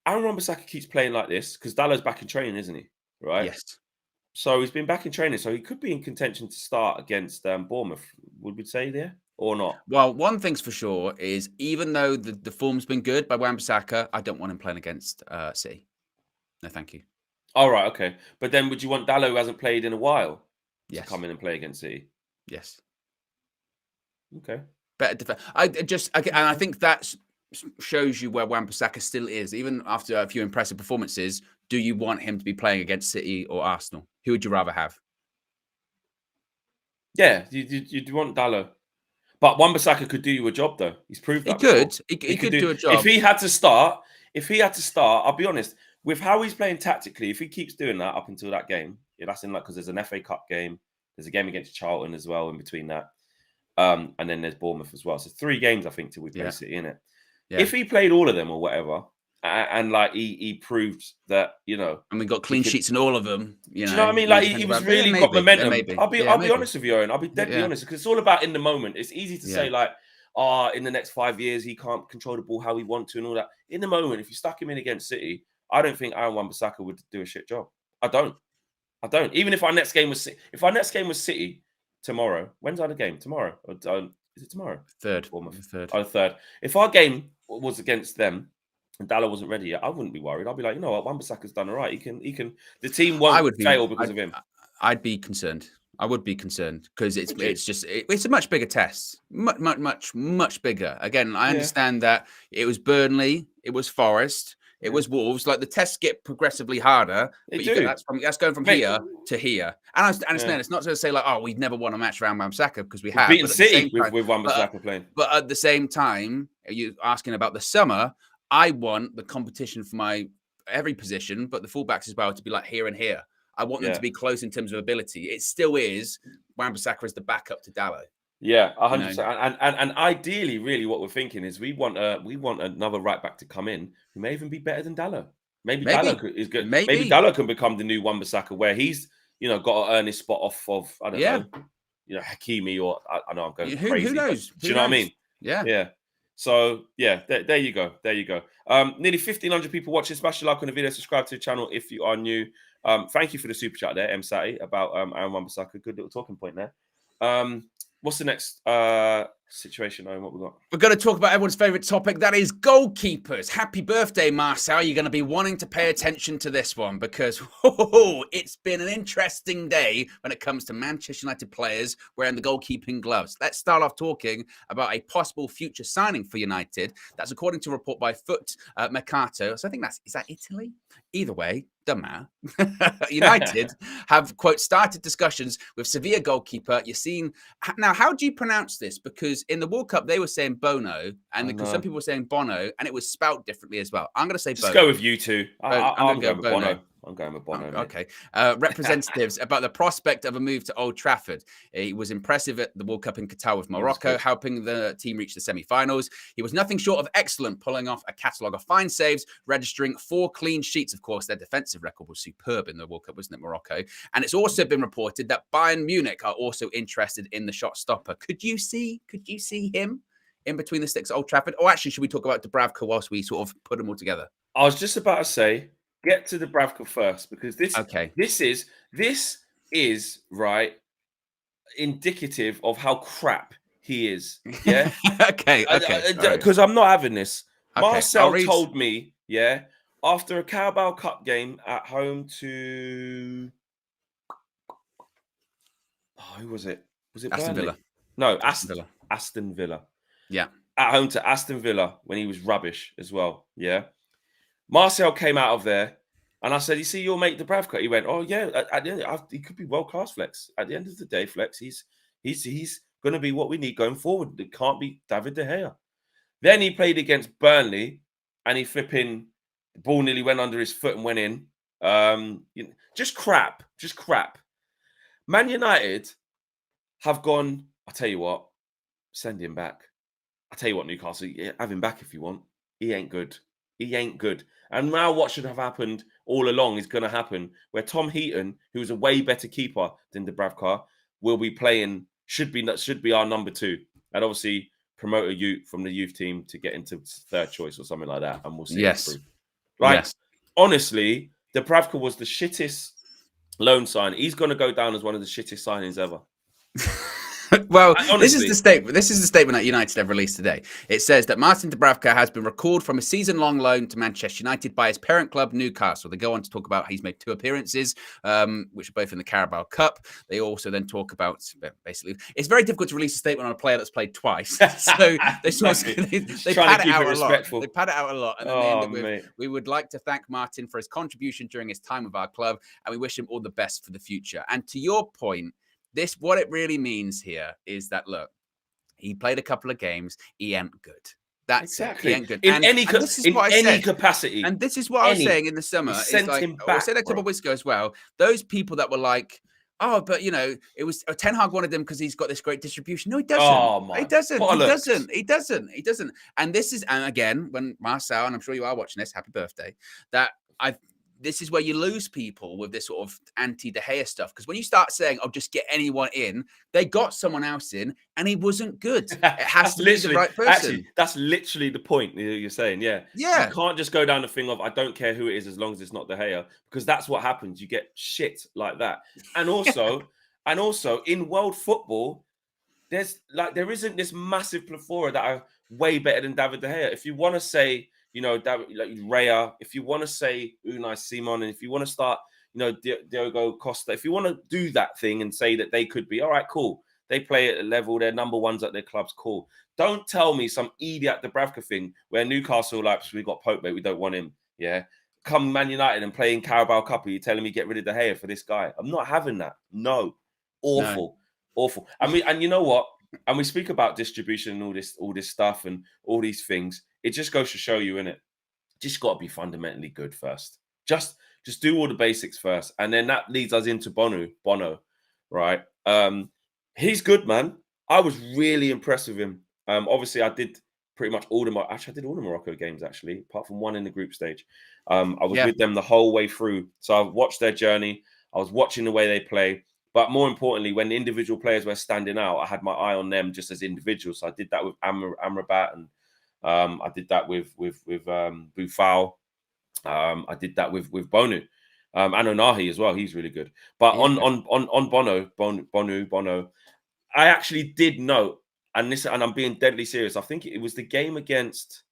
Aaron Wan-Bissaka keeps playing like this because Dalot's back in training, isn't he? Right? Yes. So he's been back in training, so he could be in contention to start against Bournemouth. Would we say there or not? Well, one thing's for sure is, even though the form's been good by Wan-Bissaka, I don't want him playing against City. No, thank you. All right, okay. But then would you want Dalot, who hasn't played in a while, to come in and play against City? Yes. Okay. Better defense. I think that shows you where Wan-Bissaka still is, even after a few impressive performances. Do you want him to be playing against City or Arsenal? Who would you rather have? Yeah, you'd want Dalot. But Wan-Bissaka could do you a job, though. He's proved that. He could do a job. If he had to start, I'll be honest, with how he's playing tactically, if he keeps doing that up until that game, that's in like, because there's an FA Cup game, there's a game against Charlton as well in between that. And then there's Bournemouth as well. So 3 games, I think, till we play City, innit? Yeah. If he played all of them or whatever, and like he proved that, and we got clean sheets in all of them. Do you know what I mean? Like he was really got momentum. I'll be honest with you, Owen. I'll be deadly honest, because it's all about in the moment. It's easy to say like, in the next 5 years he can't control the ball how he wants to and all that. In the moment, if you stuck him in against City, I don't think Aaron Wan-Bissaka would do a shit job. I don't. Even if our next game was City tomorrow. When's our game? Tomorrow? Or, is it tomorrow? Third. Third. If our game was against them and Dalot wasn't ready yet, I wouldn't be worried. I'd be like, you know what, Wan-Bissaka's done all right. He can. The team won't fail because of him. I'd be concerned. I would be concerned, because it's a much bigger test, much bigger. Again, I understand that it was Burnley, it was Forest, it was Wolves. Like, the tests get progressively harder. That's going from here to here. And I understand it's not to say like, oh, we've never won a match around Wan-Bissaka, because we have beaten City with Wan-Bissaka playing. But at the same time, you asking about the summer, I want the competition for my every position, but the fullbacks as well, to be like here and here. I want them to be close in terms of ability. It still is Wan-Bissaka as the backup to Dalot. Yeah, 100%. And ideally, really, what we're thinking is we want another right back to come in who may even be better than Dalot. Maybe Dalot is good. Maybe Dalot can become the new Wan-Bissaka, where he's got to earn his spot off of, I don't know, Hakimi, or I know I'm going crazy. Who knows? Do you know what I mean? Yeah. So there you go. Nearly 1,500 people watching. Smash the like on the video. Subscribe to the channel if you are new. Thank you for the super chat there, M Sati, about Aaron Wan-Bissaka. Good little talking point there. What's the next situation, Owen? What we got? We're going to talk about everyone's favourite topic. That is goalkeepers. Happy birthday, Marcel. You're going to be wanting to pay attention to this one, because it's been an interesting day when it comes to Manchester United players wearing the goalkeeping gloves. Let's start off talking about a possible future signing for United. That's according to a report by Foot Mercato. So I think is that Italy? Either way, doesn't matter. United have, quote, started discussions with Sevilla goalkeeper Yassine. Now, how do you pronounce this? Because in the World Cup, they were saying Bono, and some people were saying Bono, and it was spelt differently as well. I'm going to say Bono. Just go with you two. I'm going to go with Bono. I'm going with Bono. Okay. Representatives about the prospect of a move to Old Trafford. He was impressive at the World Cup in Qatar with Morocco, helping the team reach the semi-finals. He was nothing short of excellent, pulling off a catalogue of fine saves, registering 4 clean sheets. Of course, their defensive record was superb in the World Cup, wasn't it, Morocco? And it's also been reported that Bayern Munich are also interested in the shot stopper. Could you see him in between the sticks at Old Trafford? Or actually, should we talk about Dubravka whilst we sort of put them all together? I was just about to say, get to Dubravka first, because this is right indicative of how crap he is. Yeah. Okay. Because I'm not having this. Okay, Marcel told me, after a Carabao Cup game at home to who was it? Was it Aston Burnley? Villa? No, Villa. Aston Villa. Yeah. At home to Aston Villa when he was rubbish as well. Yeah. Marcel came out of there, and I said, "You see your mate Dubravka?" He went, "Oh yeah, at the end, he could be world class, Flex. At the end of the day, Flex, he's going to be what we need going forward. It can't be David De Gea." Then he played against Burnley, and he flipping the ball nearly went under his foot and went in. Just crap. Man United have gone. I tell you what, send him back. I tell you what, Newcastle, have him back if you want. He ain't good. And now what should have happened all along is going to happen, where Tom Heaton, who's a way better keeper than Dubravka, will be playing, should be our number 2. And obviously promote a youth from the youth team to get into third choice or something like that. And we'll see. Yes. Honestly, Dubravka was the shittest loan sign. He's going to go down as one of the shittest signings ever. Well, this is the statement that United have released today. It says that Martin Dubravka has been recalled from a season-long loan to Manchester United by his parent club, Newcastle. They go on to talk about he's made 2 appearances, which are both in the Carabao Cup. They also then talk about, basically, it's very difficult to release a statement on a player that's played twice. So they pad it out a lot. They pad it out a lot. And then they end up with, we would like to thank Martin for his contribution during his time with our club, and we wish him all the best for the future. And to your point, what it really means here is that, look, he played a couple of games. He ain't good. That's exactly. He ain't good. In any capacity. And this is what I was saying in the summer. I said that a couple of weeks ago as well. Those people that were like, oh, but, it was Ten Hag wanted him because he's got this great distribution. No, he doesn't. Oh, he doesn't. And and again, when Marcel, and I'm sure you are watching this, happy birthday, this is where you lose people with this sort of anti-De Gea stuff. Because when you start saying, "Oh, just get anyone in," they got someone else in, and he wasn't good. It has to be the right person. Actually, that's literally the point you're saying. Yeah. You can't just go down the thing of, "I don't care who it is as long as it's not De Gea," because that's what happens. You get shit like that. And also, in world football, there isn't this massive plethora that are way better than David De Gea. If you want to say, David, like Raya, if you want to say Unai Simon, and if you want to start, Diogo Costa, if you want to do that thing and say that they could be, all right, cool. They play at a level, they're number 1s at their clubs, cool. Don't tell me some idiot Dubravka thing where Newcastle, like, we got Pope, mate, we don't want him. Yeah. Come Man United and play in Carabao Cup, you're telling me get rid of De Gea for this guy. I'm not having that. No. Awful. And you know what? And we speak about distribution and all this stuff and all these things. It just goes to show you, innit? Just got to be fundamentally good first. Just do all the basics first. And then that leads us into Bono, right? He's good, man. I was really impressed with him. Obviously, I did pretty much all the Morocco games, actually, apart from one in the group stage. I was with them the whole way through. So I've watched their journey. I was watching the way they play. But more importantly, when the individual players were standing out, I had my eye on them just as individuals. So I did that with Amrabat, and I did that with Boufal. I did that with Bono, and Onahi as well. He's really good. But on Bono, I actually did note, and I'm being deadly serious. I think it was the game against.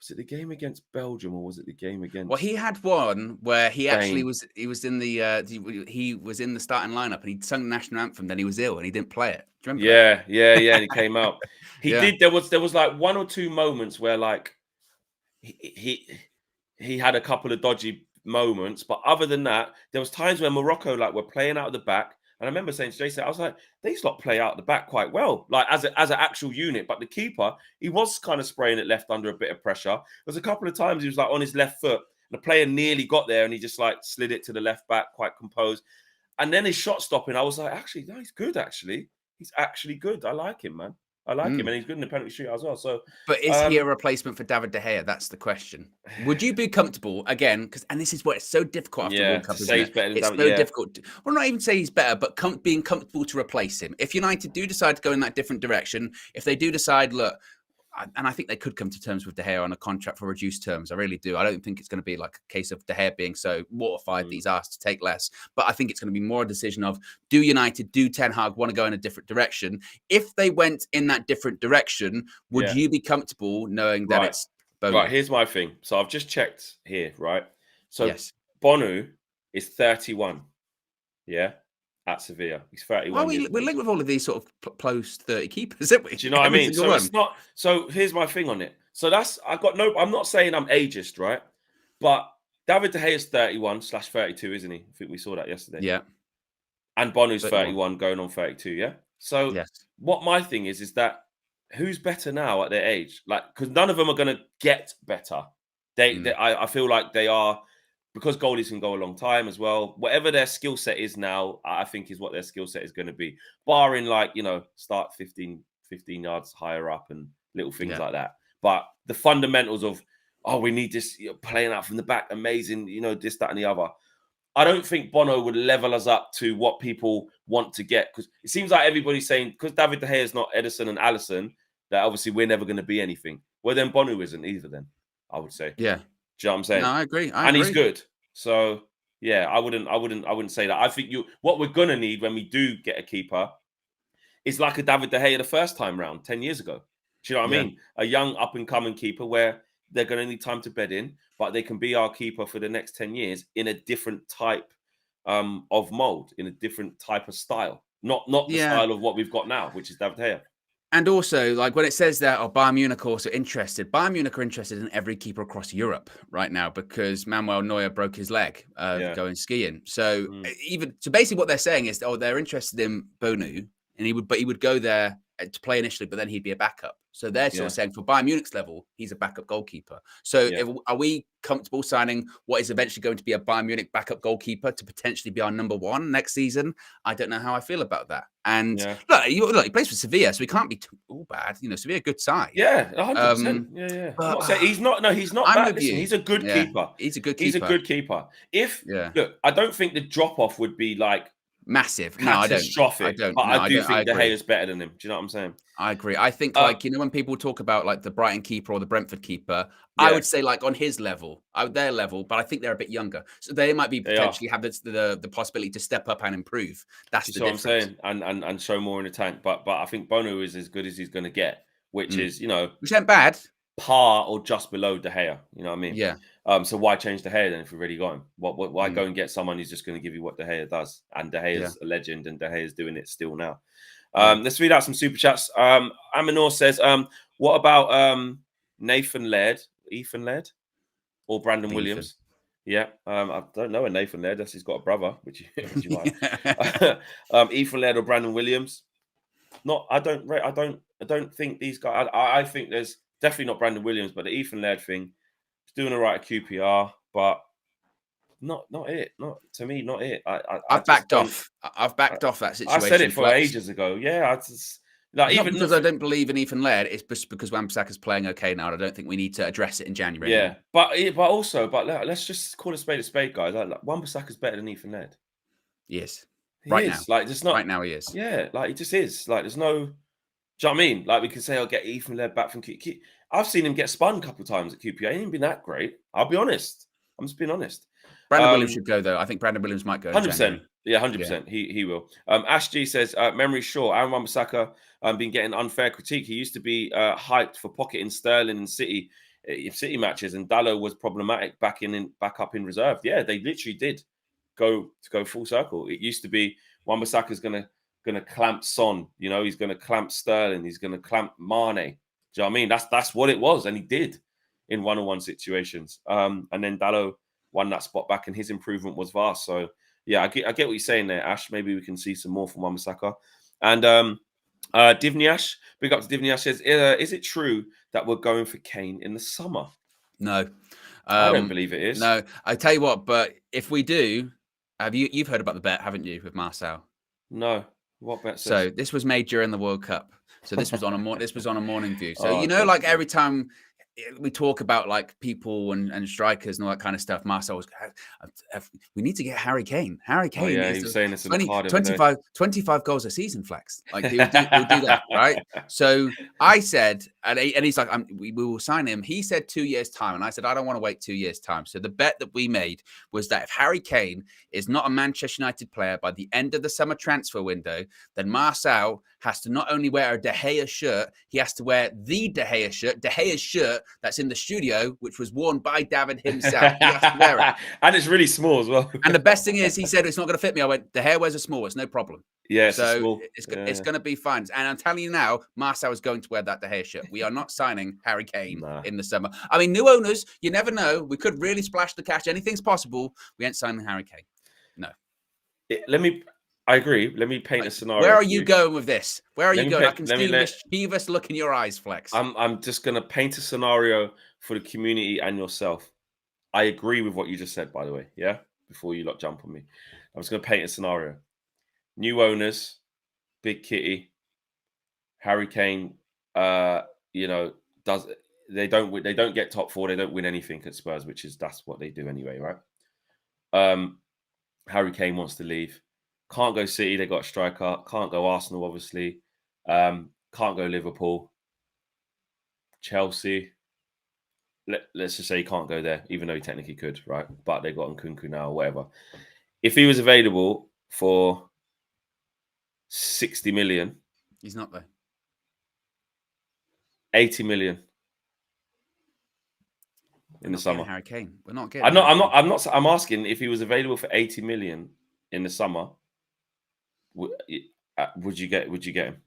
Was it the game against Belgium, or was it the game against? Well, he had one where he actually was. He was in the. He was in the starting lineup, and he sung the national anthem. Then he was ill, and he didn't play it. Do you remember? Yeah. And he came out. He did. There was like 1 or 2 moments where like he had a couple of dodgy moments, but other than that, there was times where Morocco were playing out of the back. And I remember saying to Jason, I was like, these lot play out the back quite well, like as an actual unit. But the keeper, he was kind of spraying it left under a bit of pressure. There was a couple of times he was like on his left foot, The player nearly got there, and he just like slid it to the left back, quite composed. And then his shot stopping, I was like, actually, no, he's good. Actually, he's actually good. I like him, man. I like him, and he's good in the penalty shootout as well. So, but is he a replacement for David De Gea? That's the question. Would you be comfortable again? And this is what it's so difficult after World Cup. To say he's better than it's David, so difficult. Well, not even say he's better, but being comfortable to replace him. If United do decide to go in that different direction, if they do decide, look. And I think they could come to terms with De Gea on a contract for reduced terms. I really do. I don't think it's going to be like a case of De Gea being so mortified that he's asked to take less. But I think it's going to be more a decision of, do United, do Ten Hag want to go in a different direction? If they went in that different direction, would you be comfortable knowing that it's Bono? Right, here's my thing. So I've just checked here, right? So Bono is 31. Yeah. At Sevilla. He's 31. Well, we're linked with all of these sort of post 30 keepers, isn't we? Do you know what I mean? So it's not. So here's my thing on it. So I'm not saying I'm ageist, right? But David De Gea is 31/32, isn't he? I think we saw that yesterday. Yeah. And Bono's 31 going on 32, yeah? So what my thing is that who's better now at their age? Like, because none of them are going to get better. I feel like they are, because goalies can go a long time as well. Whatever their skill set is now, I think is what their skill set is going to be. Barring like, start 15 yards higher up and little things like that. But the fundamentals of, we need this playing out from the back, amazing, this, that, and the other. I don't think Bono would level us up to what people want to get, because it seems like everybody's saying, because David De Gea is not Edison and Alisson, that obviously we're never going to be anything. Well, then Bono isn't either then, I would say. Yeah. Do you know what I'm saying? No, I agree. He's good. So yeah, I wouldn't say that. I think what we're gonna need when we do get a keeper is like a David De Gea the first time round 10 years ago. Do you know what I mean? A young up and coming keeper where they're gonna need time to bed in, but they can be our keeper for the next 10 years in a different type of mold, in a different type of style. Not the style of what we've got now, which is David De Gea. And also, like when it says that, Bayern Munich are also interested. Bayern Munich are interested in every keeper across Europe right now because Manuel Neuer broke his leg going skiing. So basically, what they're saying is, they're interested in Bono, and he would go there to play initially, but then he'd be a backup. So they're sort of saying for Bayern Munich's level, he's a backup goalkeeper. So are we comfortable signing what is eventually going to be a Bayern Munich backup goalkeeper to potentially be our number one next season? I don't know how I feel about that. And look, he plays for Sevilla, so he can't be too bad. Sevilla, good side. Yeah, 100%. Yeah. He's not bad. Listen, he's a good keeper. He's a good keeper. He's a good keeper. Look, I don't think the drop off would be like massive. Catastrophic. I don't. But I do think De Gea is better than him. Do you know what I'm saying? I agree. I think when people talk about like the Brighton keeper or the Brentford keeper, I would say like on his level, their level, but I think they're a bit younger. So they might be potentially have the possibility to step up and improve. That's the difference. What I'm saying, and show more in the tank. But I think Bono is as good as he's going to get, which is, which ain't bad. Par or just below De Gea. You know what I mean? Yeah. So why change De Gea then if we've already got him? Why go and get someone who's just going to give you what De Gea does? And De Gea's a legend, and De Gea's doing it still now. Let's read out some super chats. Aminor says, what about Ethan Laird, or Brandon Williams? Yeah, I don't know a Nathan Laird. He's got a brother, which you might. Ethan Laird or Brandon Williams? I don't think these guys. I think there's definitely not Brandon Williams, but the Ethan Laird thing is doing all right at QPR, but not it. Not to me, not it. I've backed off. I've backed off that situation. I said it for ages ago. Yeah, even because I don't believe in Ethan Laird. It's just because Wan-Bissaka's playing okay now. And I don't think we need to address it in January. Yeah, but let's just call a spade, guys. Like Wan-Bissaka's better than Ethan Laird. Yes, right now. Like there's not right now he is. Yeah, like he just is. Like there's no. Do you know what I mean? Like we can say, I'll get Ethan Laird back from QPR. I've seen him get spun a couple of times at QPR. He ain't been that great. I'll be honest. I'm just being honest. Brandon Williams should go though. I think Brandon Williams might go. 100%. Yeah, 100%. He will. Ash G says, memory short. Aaron Wan-Bissaka been getting unfair critique. He used to be hyped for pocketing Sterling and City matches, and Dalot was problematic back up in reserve. Yeah, they literally did go full circle. It used to be Wan-Bissaka's gonna clamp Son. He's gonna clamp Sterling. He's gonna clamp Mane. Do you know what I mean? That's what it was, and he did in one-on-one situations. And then Dalot won that spot back, and his improvement was vast. So yeah, I get what you're saying there, Ash. Maybe we can see some more from Wan-Bissaka. And Divnyash, big up to Divnyash, says, is it true that we're going for Kane in the summer? No. I don't believe it is. No, I tell you what. But if we do, you've heard about the bet, haven't you, with Marcel? No. What bet So says? this was made during the World Cup. So this was on a morning view. So Oh, you know, okay. like every time we talk about like people and strikers and all that kind of stuff, Marcel was, we need to get Harry Kane. Harry Kane yeah, is he was saying this in the 20, car the other day. 25 goals a season flex. Like he'll do that, right? So I said, and he's like, we will sign him. He said 2 years time, and I said I don't want to wait 2 years time. So the bet that we made was that if Harry Kane is not a Manchester United player by the end of the summer transfer window, then Marcel has to not only wear a De Gea shirt, he has to wear the De Gea shirt, De Gea's shirt that's in the studio, which was worn by David himself. He has to wear it. And it's really small as well. And the best thing is, he said it's not going to fit me. I went, De Gea wears a small, it's no problem. Yeah, so it's going to be fine. And I'm telling you now, Marcel is going to wear that De Gea shirt. We are not signing Harry Kane in the summer. I mean, new owners, you never know. We could really splash the cash. Anything's possible. We ain't signing Harry Kane. No. I agree. Let me paint a scenario. Where are you going with this? Where are you going? I can see a mischievous look in your eyes, Flex. I'm just going to paint a scenario for the community and yourself. I agree with what you just said, by the way. Yeah. Before you lot jump on me, I'm just going to paint a scenario. New owners, big kitty, Harry Kane. They don't get top four. They don't win anything at Spurs, that's what they do anyway, right? Harry Kane wants to leave. Can't go City. They got a striker. Can't go Arsenal, obviously. Can't go Liverpool. Chelsea. Let's just say he can't go there, even though he technically could, right? But they got Nkunku now or whatever. If he was available for 60 million. He's not there. 80 million in the summer. Harry Kane. We're not getting. I'm asking if he was available for 80 million in the summer. Would you get him?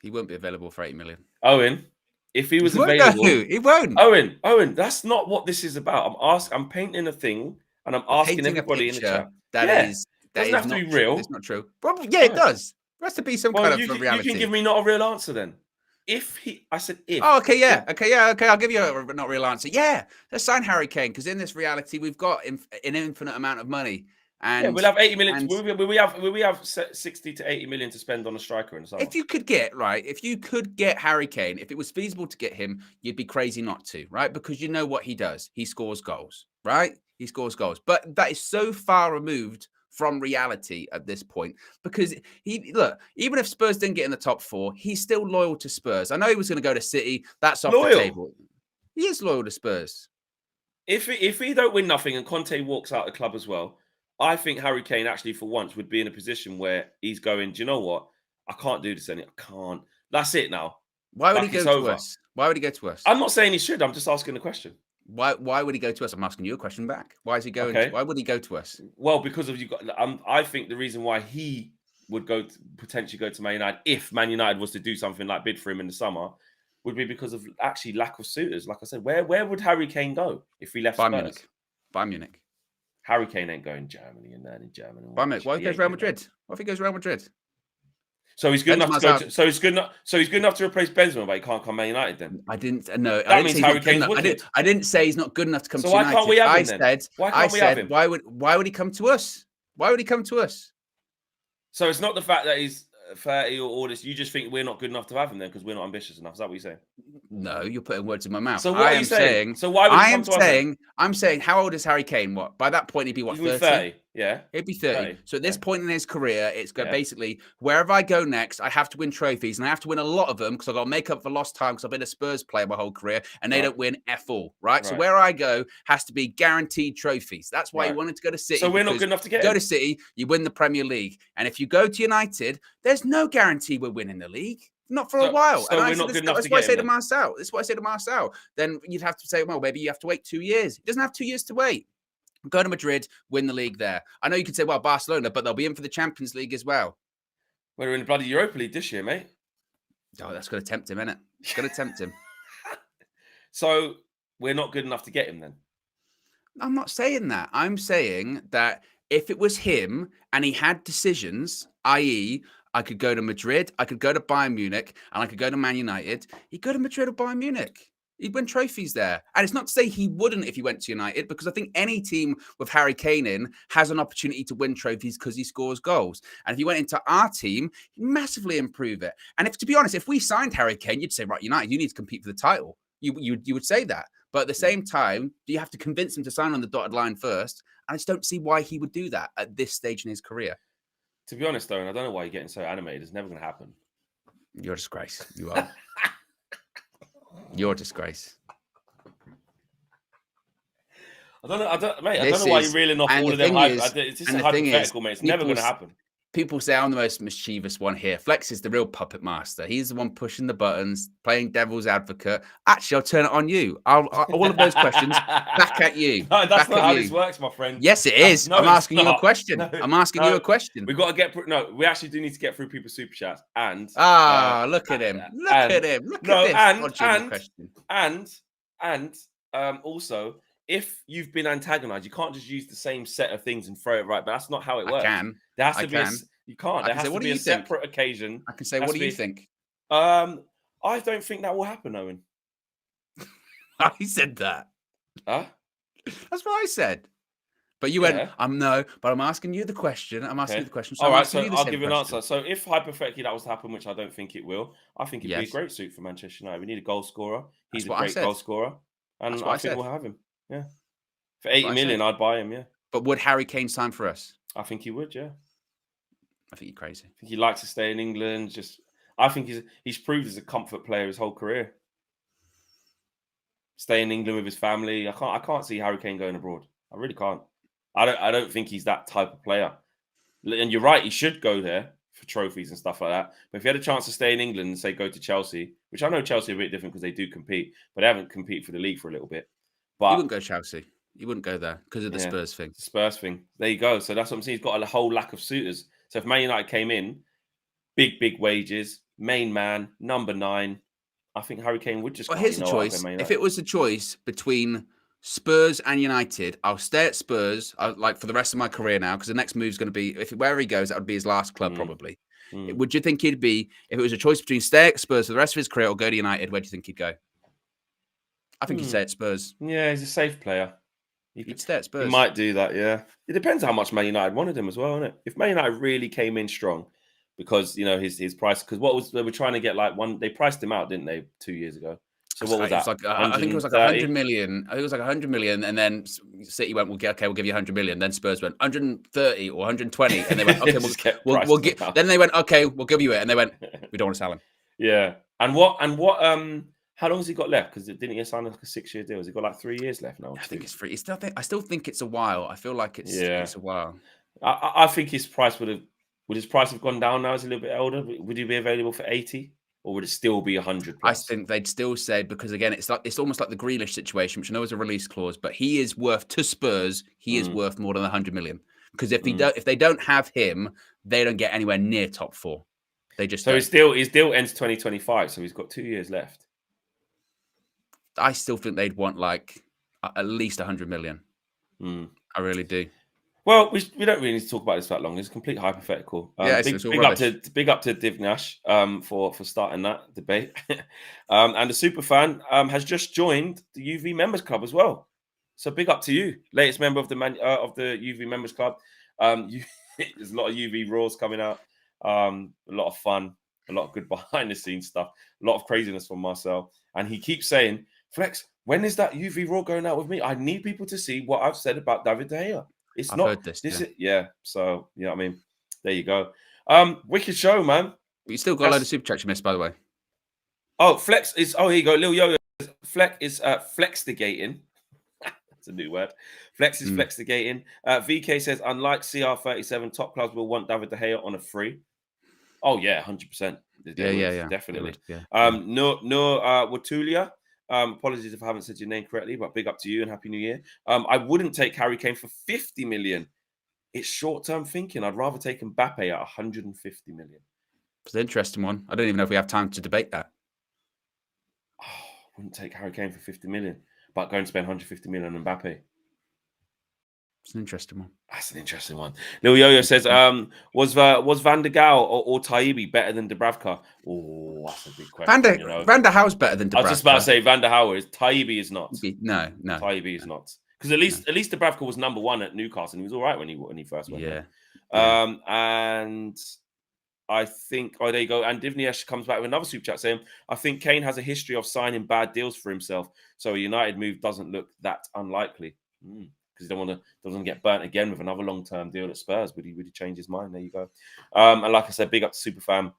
He won't be available for 8 million. Owen, if he was available, he won't. Owen, that's not what this is about. I'm painting a thing, and I'm asking everybody in the chat. That doesn't have to be real. It's not true. Well, yeah, it does. There has to be some kind of reality. You can give me not a real answer then. I said if. Oh, okay, yeah. Okay. I'll give you a not real answer. Yeah, let's sign Harry Kane because in this reality we've got an infinite amount of money. And we'll have 80 million. We have 60 to 80 million to spend on a striker in the summer. If you could get Harry Kane, if it was feasible to get him, you'd be crazy not to, right? Because you know what he does. He scores goals, right? He scores goals. But that is so far removed from reality at this point because even if Spurs didn't get in the top four, he's still loyal to Spurs. I know he was going to go to City. That's off the table. He is loyal to Spurs. If he don't win nothing and Conte walks out of the club as well, I think Harry Kane actually for once would be in a position where he's going, do you know what? I can't do this anymore. I can't. That's it now. Why would he go to us? Why would he go to us? I'm not saying he should. I'm just asking the question. Why would he go to us? I'm asking you a question back. Why is he going? Okay. Why would he go to us? Well, because of I think the reason why he would potentially go to Man United if Man United was to do something like bid for him in the summer would be because of actually lack of suitors. Like I said, where would Harry Kane go if he left Spurs? Bayern Munich. Harry Kane ain't going Germany and learning German. Bayern Munich. Why goes Real Madrid? What if he goes Real Madrid? So he's good enough to go. So he's good enough to replace Benzema, but he can't come Man United. Then I didn't. No, that means Harry Kane's wicked. I didn't say he's not good enough to come to United. United. So why can't we have him then? I said, why would he come to us? Why would he come to us? So it's not the fact that he's 30 or all this. You just think we're not good enough to have him then because we're not ambitious enough. Is that what you're saying? No, you're putting words in my mouth. So what are you saying? So why would he come to us? I'm saying, how old is Harry Kane? What? By that point, he'd be what? 30. Yeah, he'd be 30. So at this point in his career, it's basically wherever I go next, I have to win trophies, and I have to win a lot of them because I've got to make up for lost time because I've been a Spurs player my whole career, and they don't win F all, right? So where I go has to be guaranteed trophies. That's why he wanted to go to City. So we're not good enough to get him. Go to City, you win the Premier League, and if you go to United, there's no guarantee we're winning the league. Not for a while. So we're not good enough to get him. That's what I say to Marcel. That's what I say to Marcel. Then you'd have to say, well, maybe you have to wait 2 years. He doesn't have 2 years to wait. Go to Madrid, win the league there. I know you could say, well, Barcelona, but they'll be in for the Champions League as well. We're in the bloody Europa League this year, mate. Oh, that's going to tempt him, isn't it? It's going to tempt him. So we're not good enough to get him then? I'm not saying that. I'm saying that if it was him and he had decisions, i.e., I could go to Madrid, I could go to Bayern Munich, and I could go to Man United, he'd go to Madrid or Bayern Munich. He'd win trophies there. And it's not to say he wouldn't if he went to United, because I think any team with Harry Kane in has an opportunity to win trophies because he scores goals. And if he went into our team, he'd massively improve it. And to be honest, if we signed Harry Kane, you'd say, right, United, you need to compete for the title. You would say that. But at the same time, you have to convince him to sign on the dotted line first. And I just don't see why he would do that at this stage in his career. To be honest, though, and I don't know why you're getting so animated. It's never going to happen. You're a disgrace. You are. You're a disgrace. I don't know why you're reeling off all of them. It's just a hypothetical, mate. It's never going to happen. People say I'm the most mischievous one here. Flex is the real puppet master. He's the one pushing the buttons, playing devil's advocate. Actually, I'll turn it on you. All of those questions back at you. No, that's not how this works, my friend. Yes, it is. I'm asking you a question. I'm asking you a question. We've got to get we actually do need to get through people's super chats. And look at him. Look at him. Look at this. And also, if you've been antagonized, you can't just use the same set of things and throw it right. But that's not how it works. There has to be you can't. There has to be a separate occasion. I can say, what do you think? I don't think that will happen, Owen. I said that. Huh? That's what I said. But you went, no, but I'm asking you the question. I'm asking you the question. So all right, so I'll give you an answer. So if hypothetically that was to happen, which I don't think it will, I think it'd be a great suit for Manchester United. We need a goal scorer. He's a great goal scorer. And I think we'll have him. Yeah. For 80 million, I'd buy him, yeah. But would Harry Kane sign for us? I think he would, yeah. I think you're crazy. I think he likes to stay in England. I think he's proved as a comfort player his whole career. Stay in England with his family. I can't see Harry Kane going abroad. I really can't. I don't think he's that type of player. And you're right, he should go there for trophies and stuff like that. But if he had a chance to stay in England and say go to Chelsea, which I know Chelsea are a bit different because they do compete, but they haven't competed for the league for a little bit. But he wouldn't go Chelsea. He wouldn't go there because of the Spurs thing. The Spurs thing. There you go. So that's what I'm saying. He's got a whole lack of suitors. So if Man United came in, big wages, main man, number 9, I think Harry Kane would just. Well, here's the choice. If it was a choice between Spurs and United, I'll stay at Spurs like for the rest of my career now, because the next move is going to be wherever he goes, that would be his last club probably. Would you think he'd be, if it was a choice between stay at Spurs for the rest of his career or go to United, where do you think he'd go? I think he'd stay at Spurs. Yeah, he's a safe player. He'd stay at Spurs. He might do that, yeah. It depends how much Man United wanted him as well, isn't it? If Man United really came in strong, because his price, because they were trying to get they priced him out, didn't they, 2 years ago? So what was that? I think it was like 100 million. I think it was like 100 million, and then City went, we'll give you 100 million. Then Spurs went 130 or 120, and they went, okay, we'll give. Then they went, okay, we'll give you it, and they went, we don't want to sell him. Yeah, and how long has he got left? Because didn't he sign like a 6-year deal? Has he got like 3 years left now? I think it's 3. I still think it's a while. I feel like it's a while. I think his price would his price have gone down now? He's a little bit older. Would he be available for 80? Or would it still be 100? I think they'd still say, because again, it's almost like the Grealish situation, which I know is a release clause, but he is worth to Spurs. He is worth more than 100 million. Because if they don't have him, they don't get anywhere near top 4. They just his deal ends 2025, so he's got 2 years left. I still think they'd want like at least 100 million. I really do. Well, we don't really need to talk about this that long. It's a complete hypothetical. Big up to Divnash for starting that debate. And the super fan has just joined the UV Members Club as well. So big up to you, latest member of the UV Members Club. There's a lot of UV Raws coming out. A lot of fun, a lot of good behind the scenes stuff, a lot of craziness from Marcel. And he keeps saying, Flex, when is that UV Raw going out with me? I need people to see what I've said about David De Gea. I've heard this. So you know what I mean. There you go. Wicked show, man. But you still got a load of super chats you missed, by the way. Oh, Flex is. Oh, here you go, Lil Yo. Flex is flexigating. That's a new word. Flex is flexigating. VK says, unlike CR37, top clubs will want David De Gea on a free. Oh yeah, 100%. Yeah, definitely. Yeah. No, Watulia. Apologies if I haven't said your name correctly, but big up to you and Happy New Year. I wouldn't take Harry Kane for 50 million. It's short-term thinking. I'd rather take Mbappe at 150 million. It's an interesting one. I don't even know if we have time to debate that. I wouldn't take Harry Kane for 50 million, but go and spend 150 million on Mbappe. It's an interesting one. That's an interesting one. Lil Yo-Yo says, was Van der Gaal or Taibbi better than Dubravka? Oh, that's a big question. Van der Haal's better than Dubravka. I was just about to say Van der Gaal is. Taibbi is not. No. Taibbi is not. Because at least Dubravka was number 1 at Newcastle, and he was all right when he first went there. And I think, there you go. And Divniesh comes back with another super chat saying, I think Kane has a history of signing bad deals for himself, so a United move doesn't look that unlikely. Because he doesn't get burnt again with another long-term deal at Spurs. Would he change his mind? There you go. And like I said, big up to Superfan,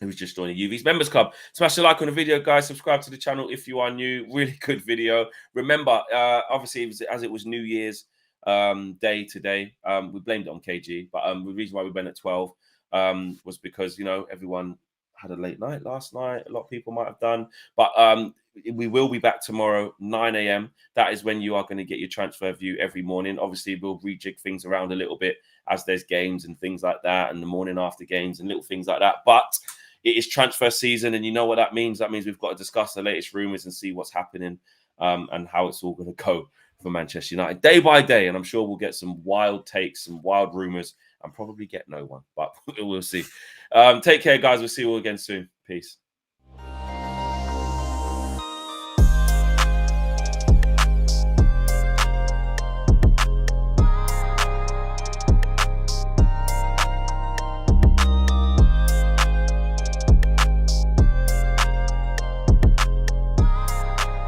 who's just joining UV's Members Club. Smash the like on the video, guys. Subscribe to the channel if you are new. Really good video. Remember, obviously, as it was New Year's Day today, we blamed it on KG. But the reason why we went at 12 was because, everyone had a late night last night. A lot of people might have done. But we will be back tomorrow, 9 a.m. That is when you are going to get your transfer view every morning. Obviously, we'll rejig things around a little bit as there's games and things like that, and the morning after games and little things like that. But it is transfer season, and you know what that means. That means we've got to discuss the latest rumours and see what's happening and how it's all going to go for Manchester United day by day. And I'm sure we'll get some wild takes, some wild rumours, and probably get no one. But we'll see. Take care, guys. We'll see you all again soon. Peace.